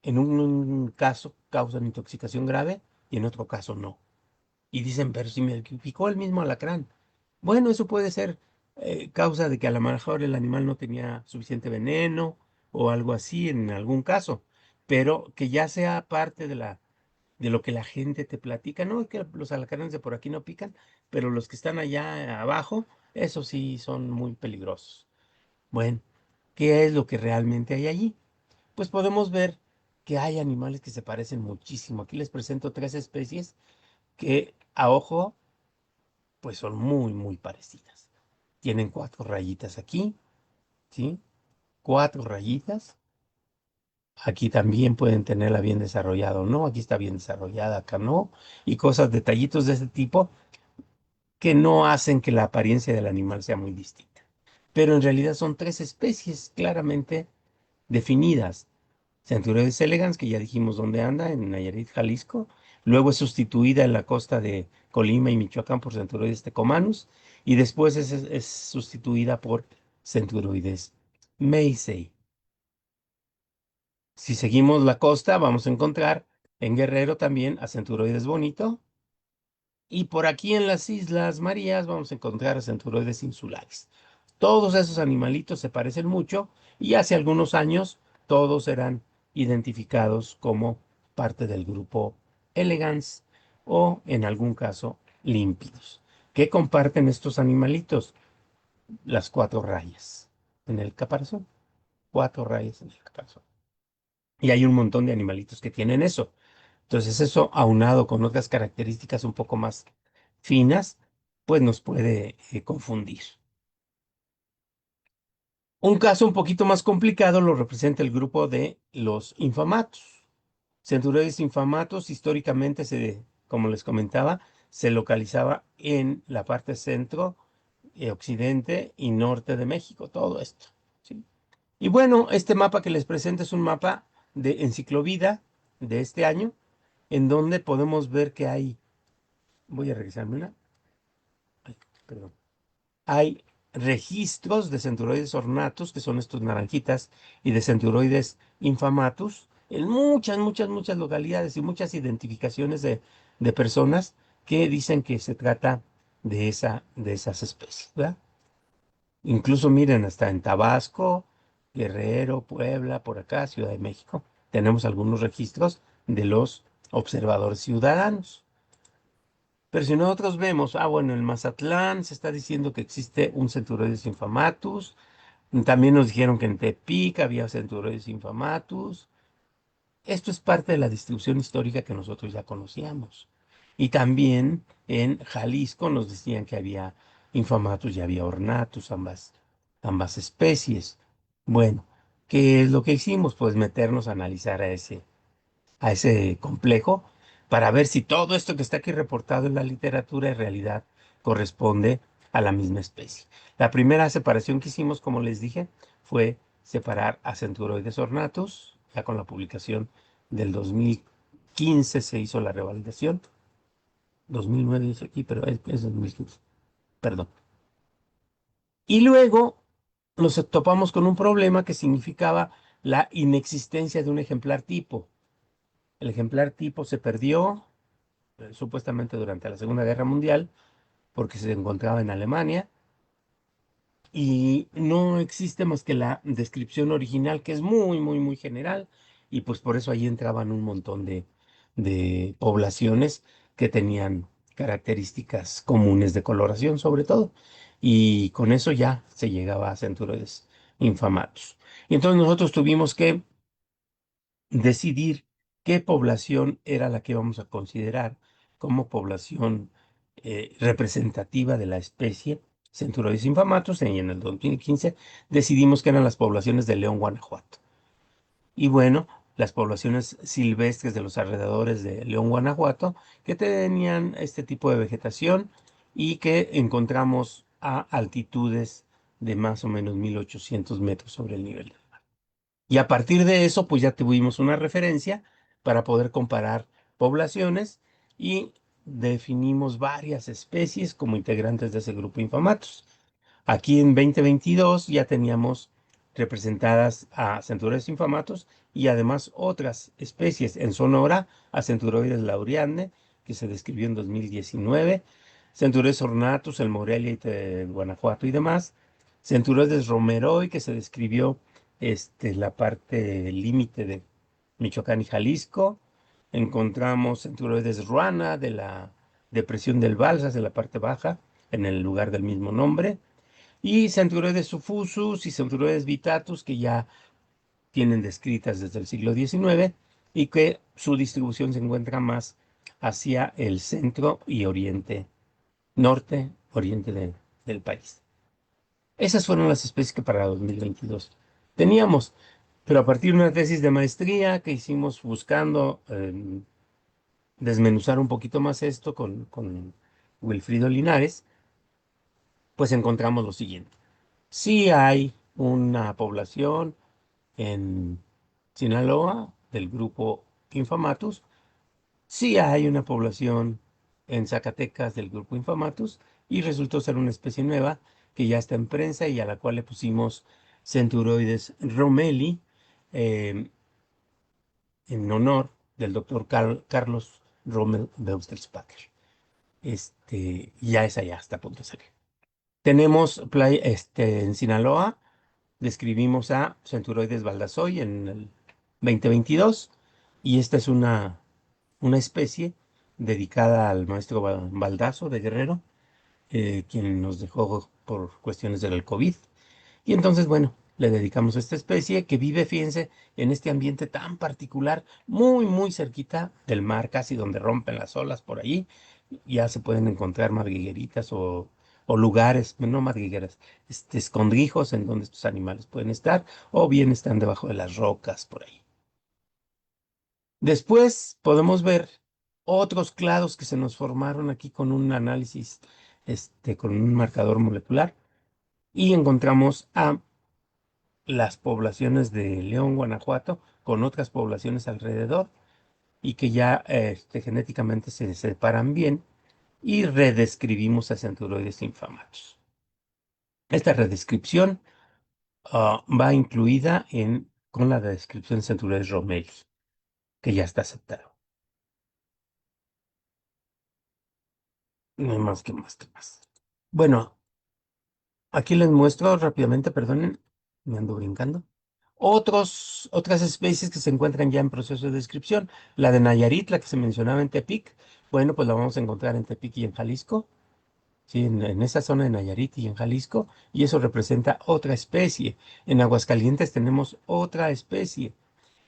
en un caso causan intoxicación grave y en otro caso no. Y dicen, pero si me picó el mismo alacrán. Bueno, eso puede ser causa de que a lo mejor el animal no tenía suficiente veneno o algo así en algún caso, pero que ya sea parte de lo que la gente te platica. No, es que los alacranes de por aquí no pican, pero los que están allá abajo, esos sí son muy peligrosos. Bueno, ¿qué es lo que realmente hay allí? Pues podemos ver que hay animales que se parecen muchísimo. Aquí les presento tres especies que a ojo, pues son muy, muy parecidas. Tienen cuatro rayitas aquí, ¿sí? Cuatro rayitas. Aquí también pueden tenerla bien desarrollada o no. Aquí está bien desarrollada, acá no. Y cosas, detallitos de ese tipo que no hacen que la apariencia del animal sea muy distinta. Pero en realidad son tres especies claramente definidas. Centuroides elegans, que ya dijimos dónde anda, en Nayarit, Jalisco. Luego es sustituida en la costa de Colima y Michoacán por Centuroides tecomanus. Y después es sustituida por Centuroides meisei. Si seguimos la costa, vamos a encontrar en Guerrero también a Centuroides bonito. Y por aquí en las Islas Marías vamos a encontrar a Centuroides insulares. Todos esos animalitos se parecen mucho y hace algunos años todos eran identificados como parte del grupo elegans o en algún caso límpidos. ¿Qué comparten estos animalitos? Las cuatro rayas en el caparazón. Cuatro rayas en el caparazón. Y hay un montón de animalitos que tienen eso. Entonces eso aunado con otras características un poco más finas, pues nos puede confundir. Un caso un poquito más complicado lo representa el grupo de los infamatos. Centuroides infamatos históricamente como les comentaba, se localizaba en la parte centro, occidente y norte de México, todo esto, ¿sí? Y bueno, este mapa que les presento es un mapa de Enciclovida de este año, en donde podemos ver que hay, voy a revisarme una, ay, perdón, hay registros de Centuroides ornatus, que son estos naranjitas, y de Centuroides infamatus, en muchas, muchas, muchas localidades y muchas identificaciones de personas que dicen que se trata de esas especies, ¿verdad? Incluso miren, hasta en Tabasco, Guerrero, Puebla, por acá, Ciudad de México, tenemos algunos registros de los observadores ciudadanos. Pero si nosotros vemos, bueno, en Mazatlán se está diciendo que existe un Centuroides infamatus. También nos dijeron que en Tepic había Centuroides infamatus. Esto es parte de la distribución histórica que nosotros ya conocíamos. Y también en Jalisco nos decían que había infamatus y había ornatus, ambas especies. Bueno, ¿qué es lo que hicimos? Pues meternos a analizar a ese complejo para ver si todo esto que está aquí reportado en la literatura en realidad corresponde a la misma especie. La primera separación que hicimos, como les dije, fue separar a Centuroides ornatus. Ya con la publicación del 2015 se hizo la revalidación. 2009 dice aquí, pero es 2015. Perdón. Y luego nos topamos con un problema que significaba la inexistencia de un ejemplar tipo. El ejemplar tipo se perdió supuestamente durante la Segunda Guerra Mundial porque se encontraba en Alemania y no existe más que la descripción original, que es muy, muy, muy general, y pues por eso ahí entraban un montón de poblaciones que tenían características comunes de coloración sobre todo, y con eso ya se llegaba a Centuroides infamatus. Y entonces nosotros tuvimos que decidir qué población era la que vamos a considerar como población representativa de la especie Centuroides infamatus, y en el 2015 decidimos que eran las poblaciones de León, Guanajuato. Y bueno, las poblaciones silvestres de los alrededores de León, Guanajuato, que tenían este tipo de vegetación y que encontramos a altitudes de más o menos 1800 metros sobre el nivel del mar. Y a partir de eso, pues ya tuvimos una referencia para poder comparar poblaciones y definimos varias especies como integrantes de ese grupo Infamatus. Aquí en 2022 ya teníamos representadas a Centuroides infamatus y además otras especies. En Sonora, a Centuroides laureande, que se describió en 2019, Centuroides ornatus, el Morelia y Guanajuato y demás, Centuroides romeroi, que se describió la parte límite de Michoacán y Jalisco. Encontramos Centuroides ruana de la depresión del Balsas, de la parte baja, en el lugar del mismo nombre. Y Centuroides suffusus y Centuroides vittatus, que ya tienen descritas desde el siglo XIX y que su distribución se encuentra más hacia el centro y oriente, norte, oriente del país. Esas fueron las especies que para 2022 teníamos, pero a partir de una tesis de maestría que hicimos buscando desmenuzar un poquito más esto con Wilfrido Linares, pues encontramos lo siguiente. Sí hay una población en Sinaloa del grupo Infamatus. Sí hay una población en Zacatecas del grupo Infamatus y resultó ser una especie nueva que ya está en prensa y a la cual le pusimos Centuroides romeli eh, en honor del doctor Carlos Rommel Beustelspacher. Ya esa ya está a punto de salir. Tenemos en Sinaloa, describimos a Centuroides baldassoi en el 2022 y esta es una especie dedicada al maestro Baldasso de Guerrero, quien nos dejó por cuestiones del COVID. Y entonces, bueno, le dedicamos a esta especie que vive, fíjense, en este ambiente tan particular, muy, muy cerquita del mar, casi donde rompen las olas por allí. Ya se pueden encontrar madrigueritas o lugares, no madrigueras, escondrijos en donde estos animales pueden estar, o bien están debajo de las rocas por ahí. Después podemos ver otros clados que se nos formaron aquí con un análisis, con un marcador molecular, y encontramos a las poblaciones de León, Guanajuato, con otras poblaciones alrededor, y que ya genéticamente se separan bien, y redescribimos a Centuroides infamatus. Esta redescripción va incluida con la descripción de Centuroides romeli, que ya está aceptado. No hay más que más que más. Bueno, aquí les muestro rápidamente, perdonen, me ando brincando. Otras especies que se encuentran ya en proceso de descripción. La de Nayarit, la que se mencionaba en Tepic, bueno, pues la vamos a encontrar en Tepic y en Jalisco, ¿sí? En esa zona de Nayarit y en Jalisco, y eso representa otra especie. En Aguascalientes tenemos otra especie,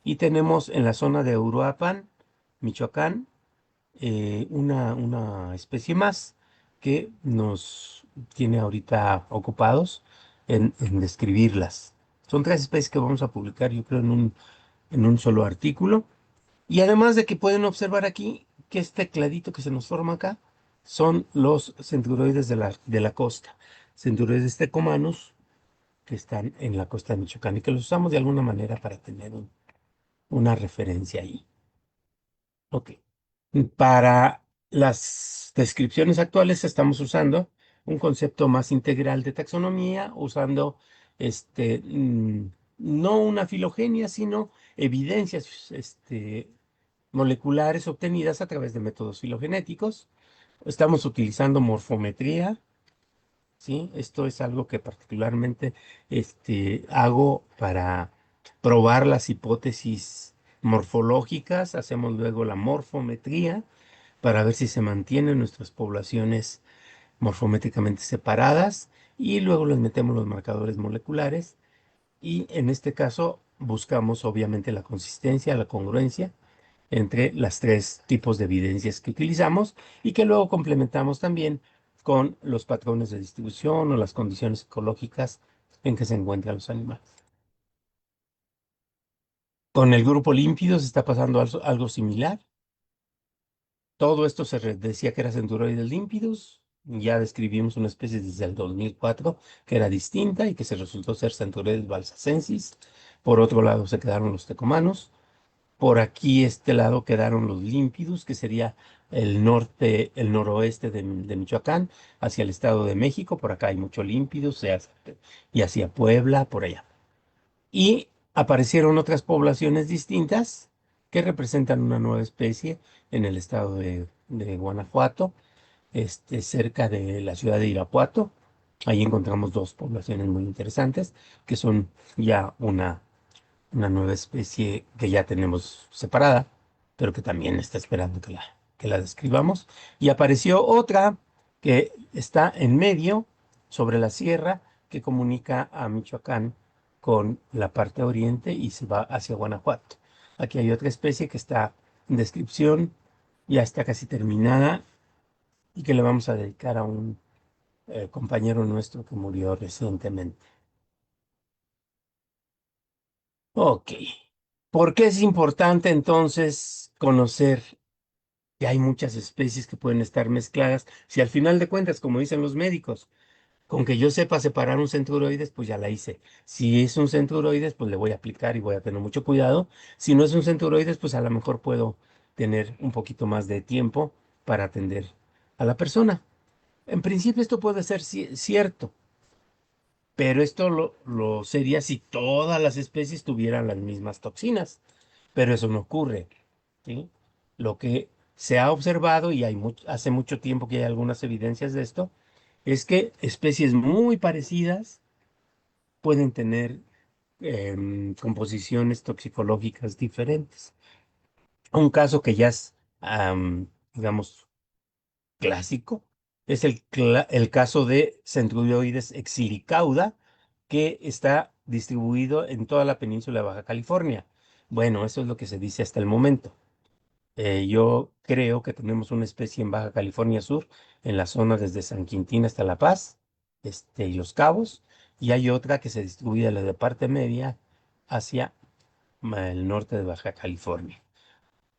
y tenemos en la zona de Uruapan, Michoacán, una especie más que nos tiene ahorita ocupados en describirlas. Son tres especies que vamos a publicar, yo creo, en un solo artículo. Y además de que pueden observar aquí que este tecladito que se nos forma acá son los centuroides de la costa, centuroides tecomanos que están en la costa de Michoacán y que los usamos de alguna manera para tener una referencia ahí. Ok. Para las descripciones actuales estamos usando un concepto más integral de taxonomía, usando no una filogenia, sino evidencias moleculares obtenidas a través de métodos filogenéticos. Estamos utilizando morfometría, ¿sí? Esto es algo que particularmente hago para probar las hipótesis morfológicas. Hacemos luego la morfometría para ver si se mantienen nuestras poblaciones morfométricamente separadas y luego les metemos los marcadores moleculares y en este caso buscamos obviamente la consistencia, la congruencia entre las tres tipos de evidencias que utilizamos y que luego complementamos también con los patrones de distribución o las condiciones ecológicas en que se encuentran los animales. Con el grupo límpidos está pasando algo similar. Todo esto decía que era centuroides límpidos. Ya describimos una especie desde el 2004 que era distinta y que se resultó ser centuroides balsacensis. Por otro lado se quedaron los tecomanos. Por aquí, este lado, quedaron los límpidos, que sería el norte, el noroeste de Michoacán, hacia el Estado de México. Por acá hay mucho límpidos, y hacia Puebla, por allá. Y aparecieron otras poblaciones distintas que representan una nueva especie en el estado de Guanajuato, cerca de la ciudad de Irapuato. Ahí encontramos dos poblaciones muy interesantes, que son ya una nueva especie que ya tenemos separada, pero que también está esperando que la describamos. Y apareció otra que está en medio, sobre la sierra, que comunica a Michoacán con la parte oriente y se va hacia Guanajuato. Aquí hay otra especie que está en descripción, ya está casi terminada y que le vamos a dedicar a un compañero nuestro que murió recientemente. Ok. ¿Por qué es importante entonces conocer que hay muchas especies que pueden estar mezcladas? Si al final de cuentas, como dicen los médicos, con que yo sepa separar un centuroides, pues ya la hice. Si es un centuroides, pues le voy a aplicar y voy a tener mucho cuidado. Si no es un centuroides, pues a lo mejor puedo tener un poquito más de tiempo para atender a la persona. En principio esto puede ser cierto, pero esto lo sería si todas las especies tuvieran las mismas toxinas. Pero eso no ocurre, ¿sí? Lo que se ha observado, y hace mucho tiempo que hay algunas evidencias de esto, es que especies muy parecidas pueden tener composiciones toxicológicas diferentes. Un caso que ya es, digamos, clásico es el caso de Centruroides exsilicauda, que está distribuido en toda la península de Baja California. Bueno, eso es lo que se dice hasta el momento. Yo creo que tenemos una especie en Baja California Sur, en la zona desde San Quintín hasta La Paz, y Los Cabos, y hay otra que se distribuye de la parte media hacia el norte de Baja California.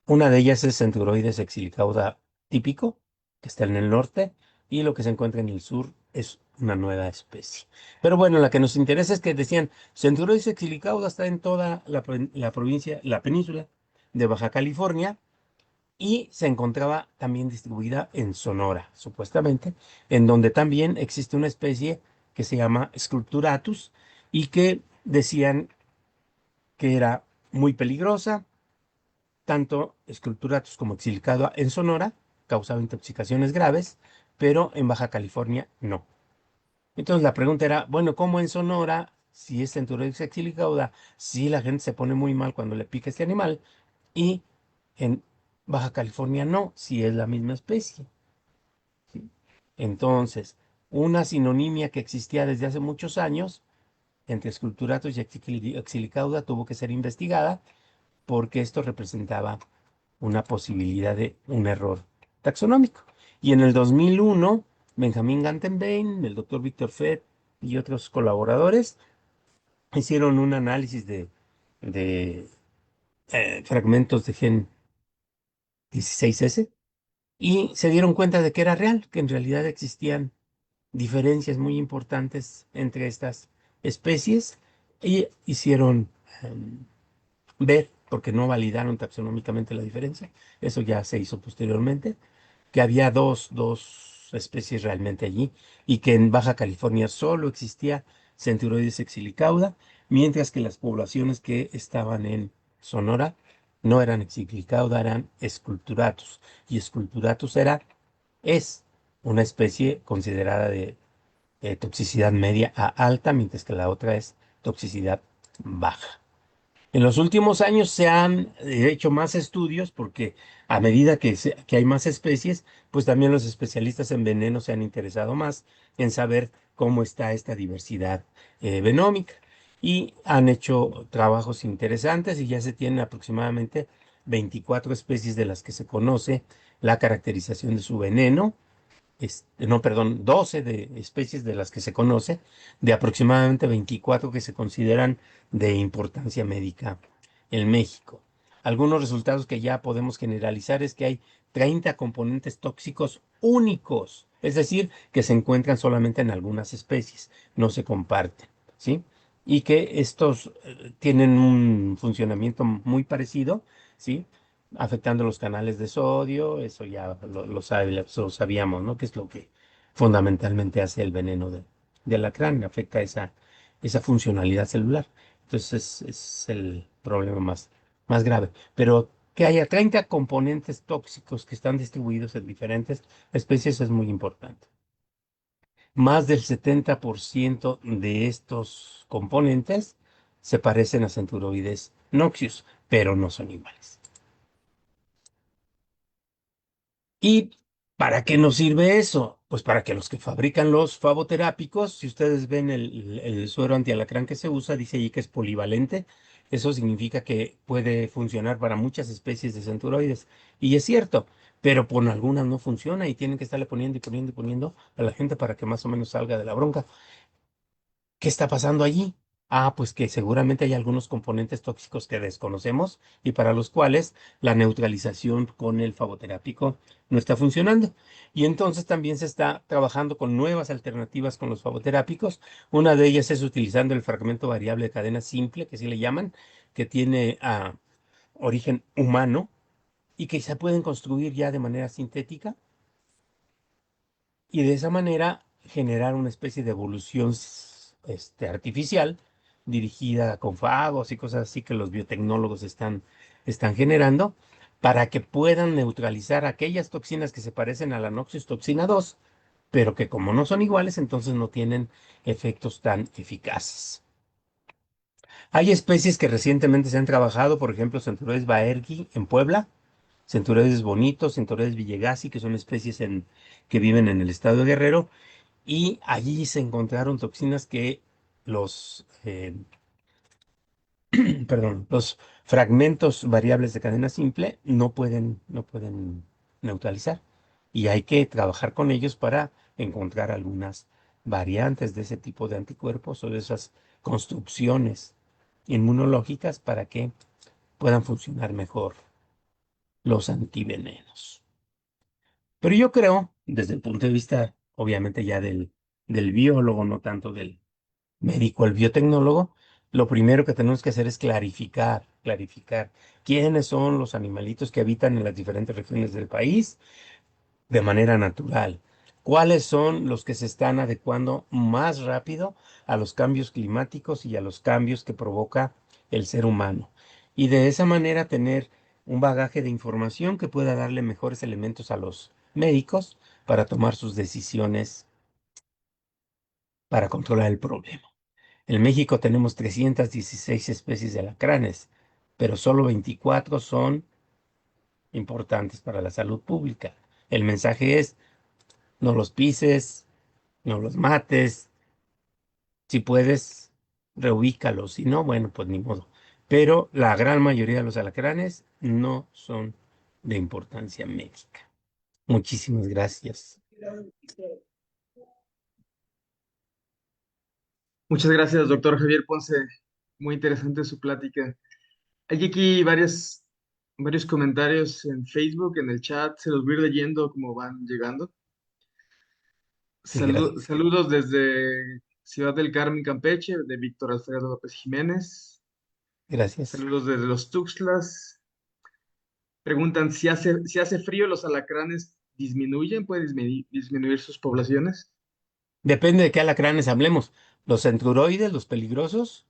Una de ellas es Centuroides exsilicauda típico, que está en el norte, y lo que se encuentra en el sur es una nueva especie. Pero bueno, la que nos interesa es que decían, Centuroides exsilicauda está en toda la provincia, la península de Baja California, y se encontraba también distribuida en Sonora, supuestamente, en donde también existe una especie que se llama Sculpturatus y que decían que era muy peligrosa, tanto Sculpturatus como Exsilicada en Sonora causaba intoxicaciones graves, pero en Baja California no. Entonces la pregunta era, bueno, ¿cómo en Sonora, si es Centuroides exsilicauda, si la gente se pone muy mal cuando le pica este animal, y en Baja California no, si es la misma especie? ¿Sí? Entonces, una sinonimia que existía desde hace muchos años entre Sculpturatus y Exsilicauda tuvo que ser investigada porque esto representaba una posibilidad de un error taxonómico. Y en el 2001, Benjamin Gantenbein, el doctor Victor Fett y otros colaboradores hicieron un análisis de fragmentos de gen 16S y se dieron cuenta de que era real, que en realidad existían diferencias muy importantes entre estas especies y hicieron ver, porque no validaron taxonómicamente la diferencia, eso ya se hizo posteriormente, que había dos especies realmente allí y que en Baja California solo existía Centuroides exsilicauda, mientras que las poblaciones que estaban en Sonora no eran exsilicauda, eran Sculpturatus. Y Sculpturatus es una especie considerada de toxicidad media a alta, mientras que la otra es toxicidad baja. En los últimos años se han hecho más estudios porque a medida que hay más especies, pues también los especialistas en veneno se han interesado más en saber cómo está esta diversidad venómica. Y han hecho trabajos interesantes y ya se tienen aproximadamente 24 especies de las que se conoce la caracterización de su veneno, no, perdón, 12 de especies de las que se conoce, de aproximadamente 24 que se consideran de importancia médica en México. Algunos resultados que ya podemos generalizar es que hay 30 componentes tóxicos únicos, es decir, que se encuentran solamente en algunas especies, no se comparten, ¿sí? Y que estos tienen un funcionamiento muy parecido, ¿sí? Afectando los canales de sodio, eso ya lo sabíamos, ¿no? Que es lo que fundamentalmente hace el veneno de alacrán, afecta esa funcionalidad celular. Entonces es el problema más grave. Pero que haya 30 componentes tóxicos que están distribuidos en diferentes especies es muy importante. Más del 70% de estos componentes se parecen a Centuroides noxius, pero no son iguales. ¿Y para qué nos sirve eso? Pues para que los que fabrican los favoterápicos, si ustedes ven el suero antialacrán que se usa, dice ahí que es polivalente. Eso significa que puede funcionar para muchas especies de centuroides. Y es cierto, pero por algunas no funciona y tienen que estarle poniendo y poniendo y poniendo a la gente para que más o menos salga de la bronca. ¿Qué está pasando allí? Ah, pues que seguramente hay algunos componentes tóxicos que desconocemos y para los cuales la neutralización con el favoterápico no está funcionando. Y entonces también se está trabajando con nuevas alternativas con los favoterápicos. Una de ellas es utilizando el fragmento variable de cadena simple, que sí le llaman, que tiene origen humano y que se pueden construir ya de manera sintética y de esa manera generar una especie de evolución artificial dirigida con fagos y cosas así que los biotecnólogos están generando para que puedan neutralizar aquellas toxinas que se parecen a la Noxious toxina 2, pero que como no son iguales, entonces no tienen efectos tan eficaces. Hay especies que recientemente se han trabajado, por ejemplo, Centauroides baergi en Puebla, Centauroides bonitos, Centauroides villegasi, que son especies que viven en el estado de Guerrero, y allí se encontraron toxinas que los, perdón, los fragmentos variables de cadena simple no pueden neutralizar. Y hay que trabajar con ellos para encontrar algunas variantes de ese tipo de anticuerpos o de esas construcciones inmunológicas para que puedan funcionar mejor los antivenenos. Pero yo creo, desde el punto de vista, obviamente ya del biólogo, no tanto del médico, el biotecnólogo, lo primero que tenemos que hacer es clarificar quiénes son los animalitos que habitan en las diferentes regiones del país de manera natural, cuáles son los que se están adecuando más rápido a los cambios climáticos y a los cambios que provoca el ser humano. Y de esa manera tener un bagaje de información que pueda darle mejores elementos a los médicos para tomar sus decisiones para controlar el problema. En México tenemos 316 especies de alacranes, pero solo 24 son importantes para la salud pública. El mensaje es, no los pises, no los mates, si puedes, reubícalos, si no, bueno, pues ni modo. Pero la gran mayoría de los alacranes no son de importancia médica. Muchísimas gracias. Muchas gracias, doctor Javier Ponce. Muy interesante su plática. Hay aquí varias varios comentarios en Facebook, en el chat, se los voy a ir leyendo como van llegando. Sí, gracias. Saludos desde Ciudad del Carmen, Campeche, de Víctor Alfredo López Jiménez. Gracias. Saludos desde los Tuxtlas. Preguntan si hace frío, los alacranes disminuyen, puede disminuir sus poblaciones. Depende de qué alacranes hablemos. Los centuroides, los peligrosos,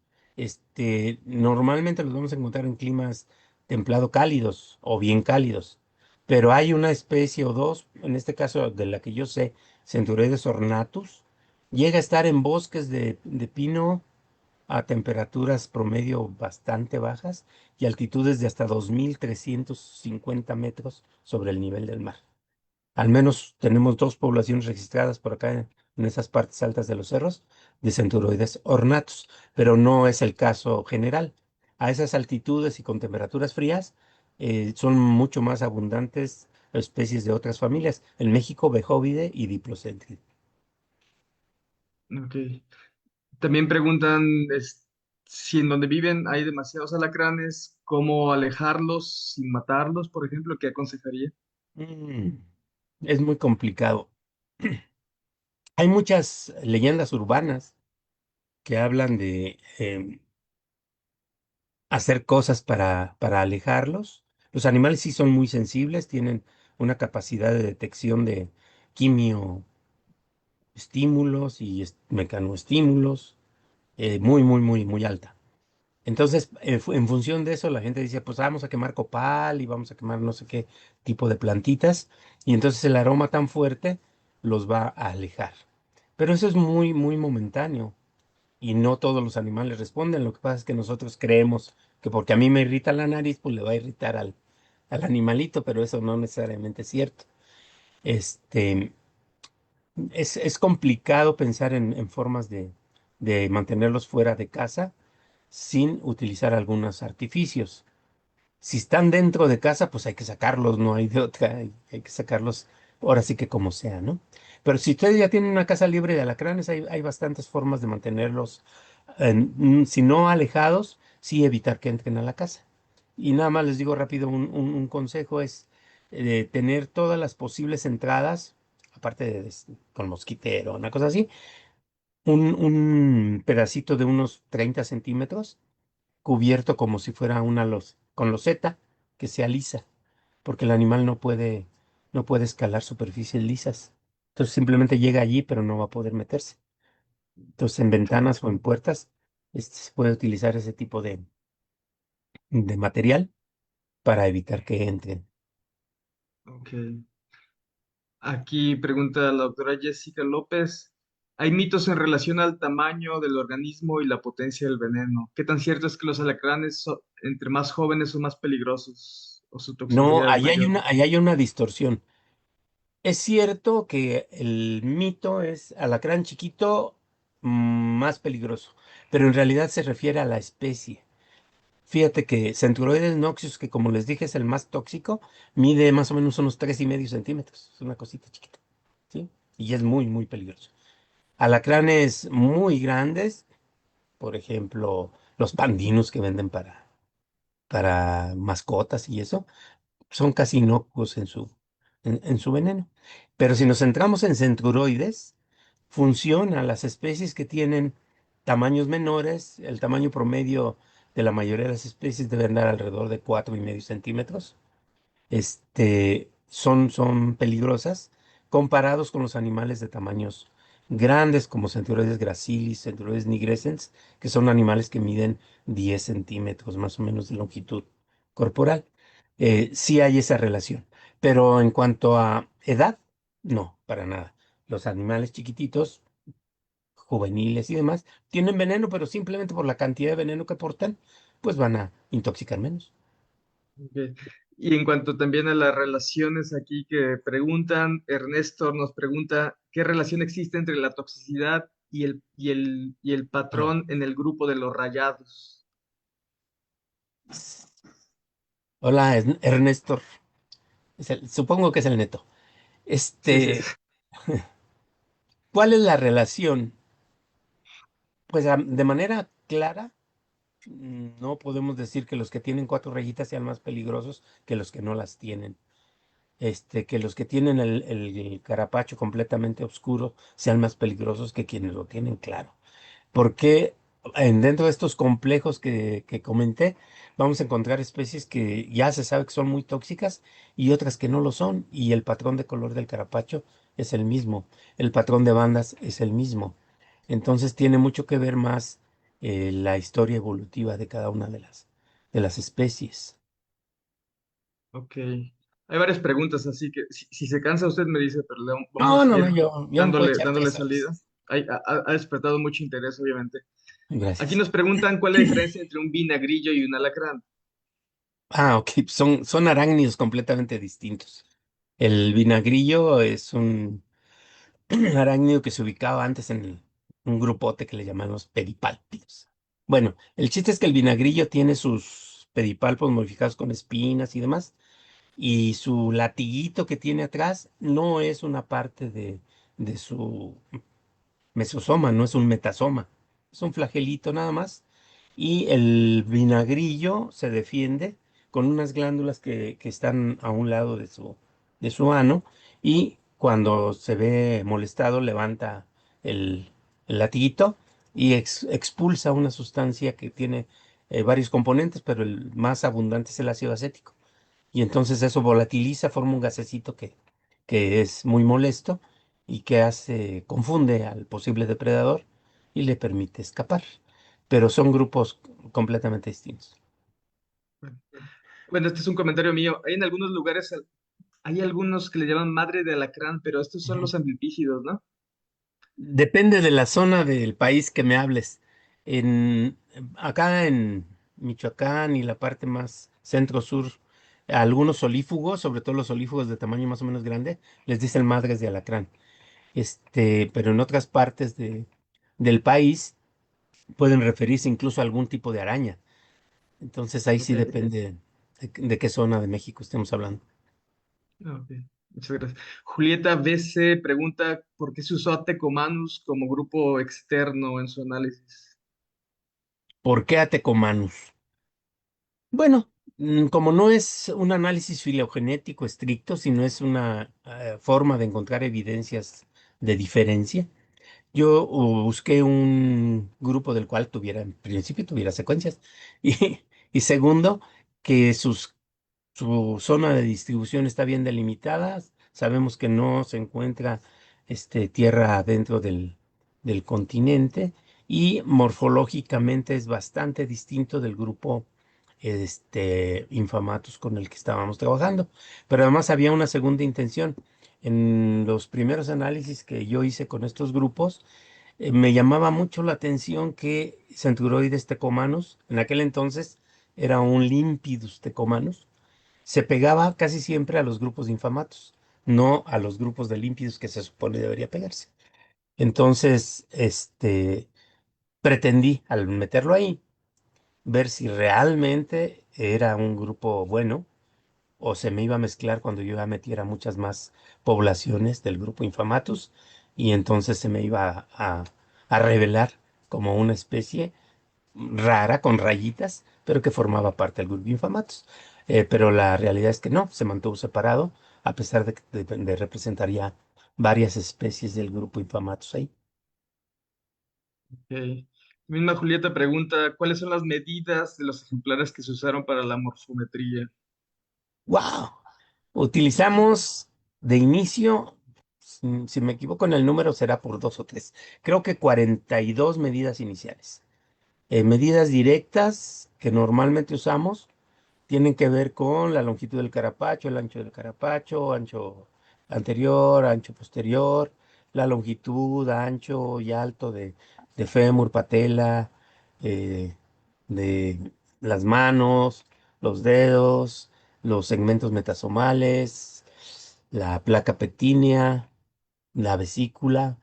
normalmente los vamos a encontrar en climas templado cálidos o bien cálidos. Pero hay una especie o dos, en este caso de la que yo sé, Centuroides ornatus, llega a estar en bosques de pino a temperaturas promedio bastante bajas y altitudes de hasta 2.350 metros sobre el nivel del mar. Al menos tenemos dos poblaciones registradas por acá en esas partes altas de los cerros de centuroides ornatus, pero no es el caso general. A esas altitudes y con temperaturas frías son mucho más abundantes especies de otras familias. En México, Behovide y Diplocentrid. Ok. También preguntan si en donde viven hay demasiados alacranes, cómo alejarlos sin matarlos, por ejemplo, ¿qué aconsejaría? Mm, es muy complicado. Hay muchas leyendas urbanas que hablan de hacer cosas para alejarlos. Los animales sí son muy sensibles, tienen una capacidad de detección de quimioestímulos y mecanoestímulos muy, muy, muy, muy alta. Entonces, en función de eso, la gente dice, pues vamos a quemar copal y vamos a quemar no sé qué tipo de plantitas, y entonces el aroma tan fuerte los va a alejar. Pero eso es muy, muy momentáneo y no todos los animales responden. Lo que pasa es que nosotros creemos que porque a mí me irrita la nariz, pues le va a irritar al animalito, pero eso no necesariamente es cierto. Este, es complicado pensar en formas de mantenerlos fuera de casa sin utilizar algunos artificios. Si están dentro de casa, pues hay que sacarlos, no hay de otra, hay que sacarlos ahora sí que como sea, ¿no? Pero si ustedes ya tienen una casa libre de alacranes, hay bastantes formas de mantenerlos, si no alejados, sí evitar que entren a la casa. Y nada más les digo rápido, un consejo es tener todas las posibles entradas, aparte con mosquitero, una cosa así, un pedacito de unos 30 centímetros cubierto como si fuera con loseta que sea lisa, porque el animal no puede escalar superficies lisas. Entonces simplemente llega allí, pero no va a poder meterse. Entonces en ventanas o en puertas se puede utilizar ese tipo de material para evitar que entren. Ok. Aquí pregunta la doctora Jessica López, ¿hay mitos en relación al tamaño del organismo y la potencia del veneno? ¿Qué tan cierto es que los alacranes entre más jóvenes son más peligrosos o su No, toxicidad es mayor? ahí hay una distorsión. Es cierto que el mito es alacrán chiquito más peligroso, pero en realidad se refiere a la especie. Fíjate que Centuroides noxius, que como les dije es el más tóxico, mide más o menos unos 3,5 centímetros. Es una cosita chiquita, ¿sí? Y es muy, muy peligroso. Alacranes muy grandes, por ejemplo, los pandinos que venden para mascotas y eso, son casi inocuos en su veneno. Pero si nos centramos en centuroides, funciona las especies que tienen tamaños menores, el tamaño promedio de la mayoría de las especies debe andar alrededor de 4,5 centímetros. Son peligrosas comparados con los animales de tamaños grandes como Centuroides gracilis, Centuroides nigrescens, que son animales que miden 10 centímetros más o menos de longitud corporal. Sí hay esa relación, pero en cuanto a edad, no, para nada. Los animales chiquititos, juveniles y demás, tienen veneno, pero simplemente por la cantidad de veneno que portan, pues van a intoxicar menos. Ok. Y en cuanto también a las relaciones aquí que preguntan, Ernesto nos pregunta, ¿qué relación existe entre la toxicidad y el patrón en el grupo de los rayados? Hola, Ernesto. Supongo que es el neto. Sí, sí, Este, ¿Cuál es la relación? Pues de manera clara, No podemos decir que los que tienen 4 rayitas sean más peligrosos que los que no las tienen. Que los que tienen el carapacho completamente oscuro sean más peligrosos que quienes lo tienen claro. Porque dentro de estos complejos que comenté, vamos a encontrar especies que ya se sabe que son muy tóxicas y otras que no lo son. Y el patrón de color del carapacho es el mismo. El patrón de bandas es el mismo. Entonces tiene mucho que ver más la historia evolutiva de cada una de las especies. Ok. Hay varias preguntas, así que si se cansa usted me dice, pero vamos a No, no, seguir no, yo me puedo dándole, echar dándole 3 horas. salida. Ha despertado mucho interés, obviamente. Aquí Gracias. nos preguntan cuál es la diferencia entre un vinagrillo y un alacrán. Ok, son arácnidos completamente distintos. El vinagrillo es un arácnido que se ubicaba antes en un grupote que le llaman los pedipálpidos. Bueno, el chiste es que el vinagrillo tiene sus pedipalpos modificados con espinas y demás, y su latiguito que tiene atrás no es una parte de su mesosoma, no es un metasoma, es un flagelito nada más. Y el vinagrillo se defiende con unas glándulas que están a un lado de su ano, y cuando se ve molestado levanta el, el latiguito y expulsa una sustancia que tiene varios componentes, pero el más abundante es el ácido acético. Y entonces eso volatiliza, forma un gasecito que es muy molesto y que confunde al posible depredador y le permite escapar. Pero son grupos completamente distintos. Bueno, este es un comentario mío. Hay en algunos lugares, hay algunos que le llaman madre de alacrán, pero estos son Ujú. los amfipígidos, ¿no? Depende de la zona del país que me hables. Acá en Michoacán y la parte más centro-sur, algunos solífugos, sobre todo los solífugos de tamaño más o menos grande, les dicen madres de alacrán. Pero en otras partes del país pueden referirse incluso a algún tipo de araña. Entonces ahí sí Ok. depende de qué zona de México estemos hablando. Ok, muchas gracias. Julieta BC pregunta por qué se usó a Tecomanus como grupo externo en su análisis. ¿Por qué Atecomanus? Bueno, como no es un análisis filogenético estricto, sino es una forma de encontrar evidencias de diferencia, yo busqué un grupo del cual tuviera, en principio, tuviera secuencias. Y, y segundo, que su zona de distribución está bien delimitada. Sabemos que no se encuentra tierra dentro del continente, y morfológicamente es bastante distinto del grupo Infamatus con el que estábamos trabajando. Pero además había una segunda intención. En los primeros análisis que yo hice con estos grupos, me llamaba mucho la atención que Centuroides tecomanus, en aquel entonces era un Limpidus tecomanus, se pegaba casi siempre a los grupos de infamatos, no a los grupos de límpidos que se supone debería pegarse. Entonces, pretendí, al meterlo ahí, ver si realmente era un grupo bueno o se me iba a mezclar cuando yo ya metiera muchas más poblaciones del grupo infamatus, y entonces se me iba a revelar como una especie rara con rayitas, pero que formaba parte del grupo Infamatus. Pero la realidad es que no, se mantuvo separado, a pesar de representar ya varias especies del grupo Infamatus ahí. Ok. Misma Julieta pregunta, ¿cuáles son las medidas de los ejemplares que se usaron para la morfometría? ¡Wow! Utilizamos de inicio, si me equivoco en el número, será por 2 o 3. Creo que 42 medidas iniciales. Medidas directas que normalmente usamos tienen que ver con la longitud del carapacho, el ancho del carapacho, ancho anterior, ancho posterior, la longitud, ancho y alto de fémur, patela, eh, de las manos, los dedos, los segmentos metasomales, la placa pectínea, la vesícula.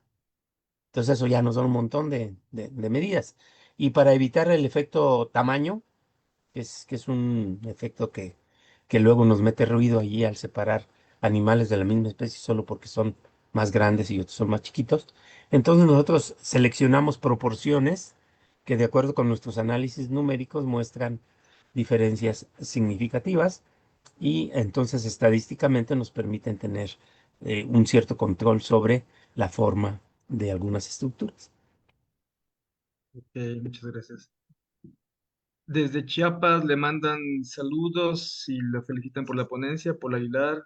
Entonces eso ya nos da un montón de medidas. Y para evitar el efecto tamaño, que es un efecto que luego nos mete ruido allí al separar animales de la misma especie solo porque son más grandes y otros son más chiquitos. Entonces nosotros seleccionamos proporciones que de acuerdo con nuestros análisis numéricos muestran diferencias significativas y entonces estadísticamente nos permiten tener un cierto control sobre la forma de algunas estructuras. Ok, muchas gracias. Desde Chiapas le mandan saludos y lo felicitan por la ponencia, por Aguilar.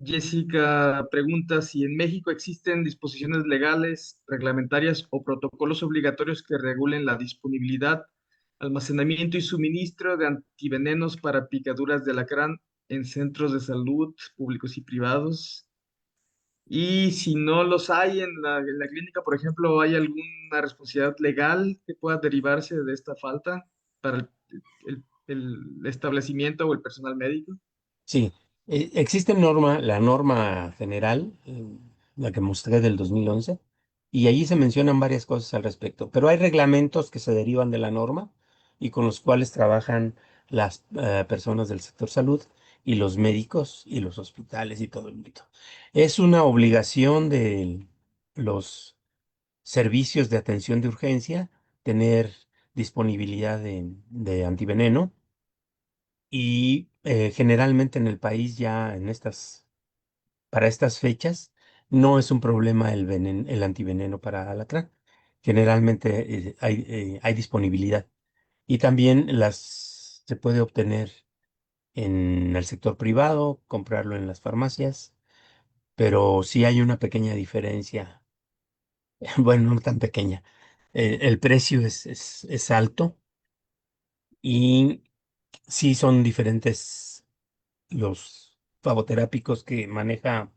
Jessica pregunta si en México existen disposiciones legales, reglamentarias o protocolos obligatorios que regulen la disponibilidad, almacenamiento y suministro de antivenenos para picaduras de alacrán en centros de salud públicos y privados. Y si no los hay en la clínica, por ejemplo, ¿hay alguna responsabilidad legal que pueda derivarse de esta falta para el establecimiento o el personal médico? Sí, existe la norma general, la que mostré del 2011, y allí se mencionan varias cosas al respecto, pero hay reglamentos que se derivan de la norma y con los cuales trabajan las personas del sector salud y los médicos y los hospitales y todo el mundo. Es una obligación de los servicios de atención de urgencia tener disponibilidad de antiveneno y generalmente en el país ya para estas fechas no es un problema el antiveneno para alacrán. Generalmente hay disponibilidad y también se puede obtener en el sector privado, comprarlo en las farmacias, pero sí hay una pequeña diferencia, bueno, no tan pequeña. El precio es alto y sí son diferentes los favoterápicos que maneja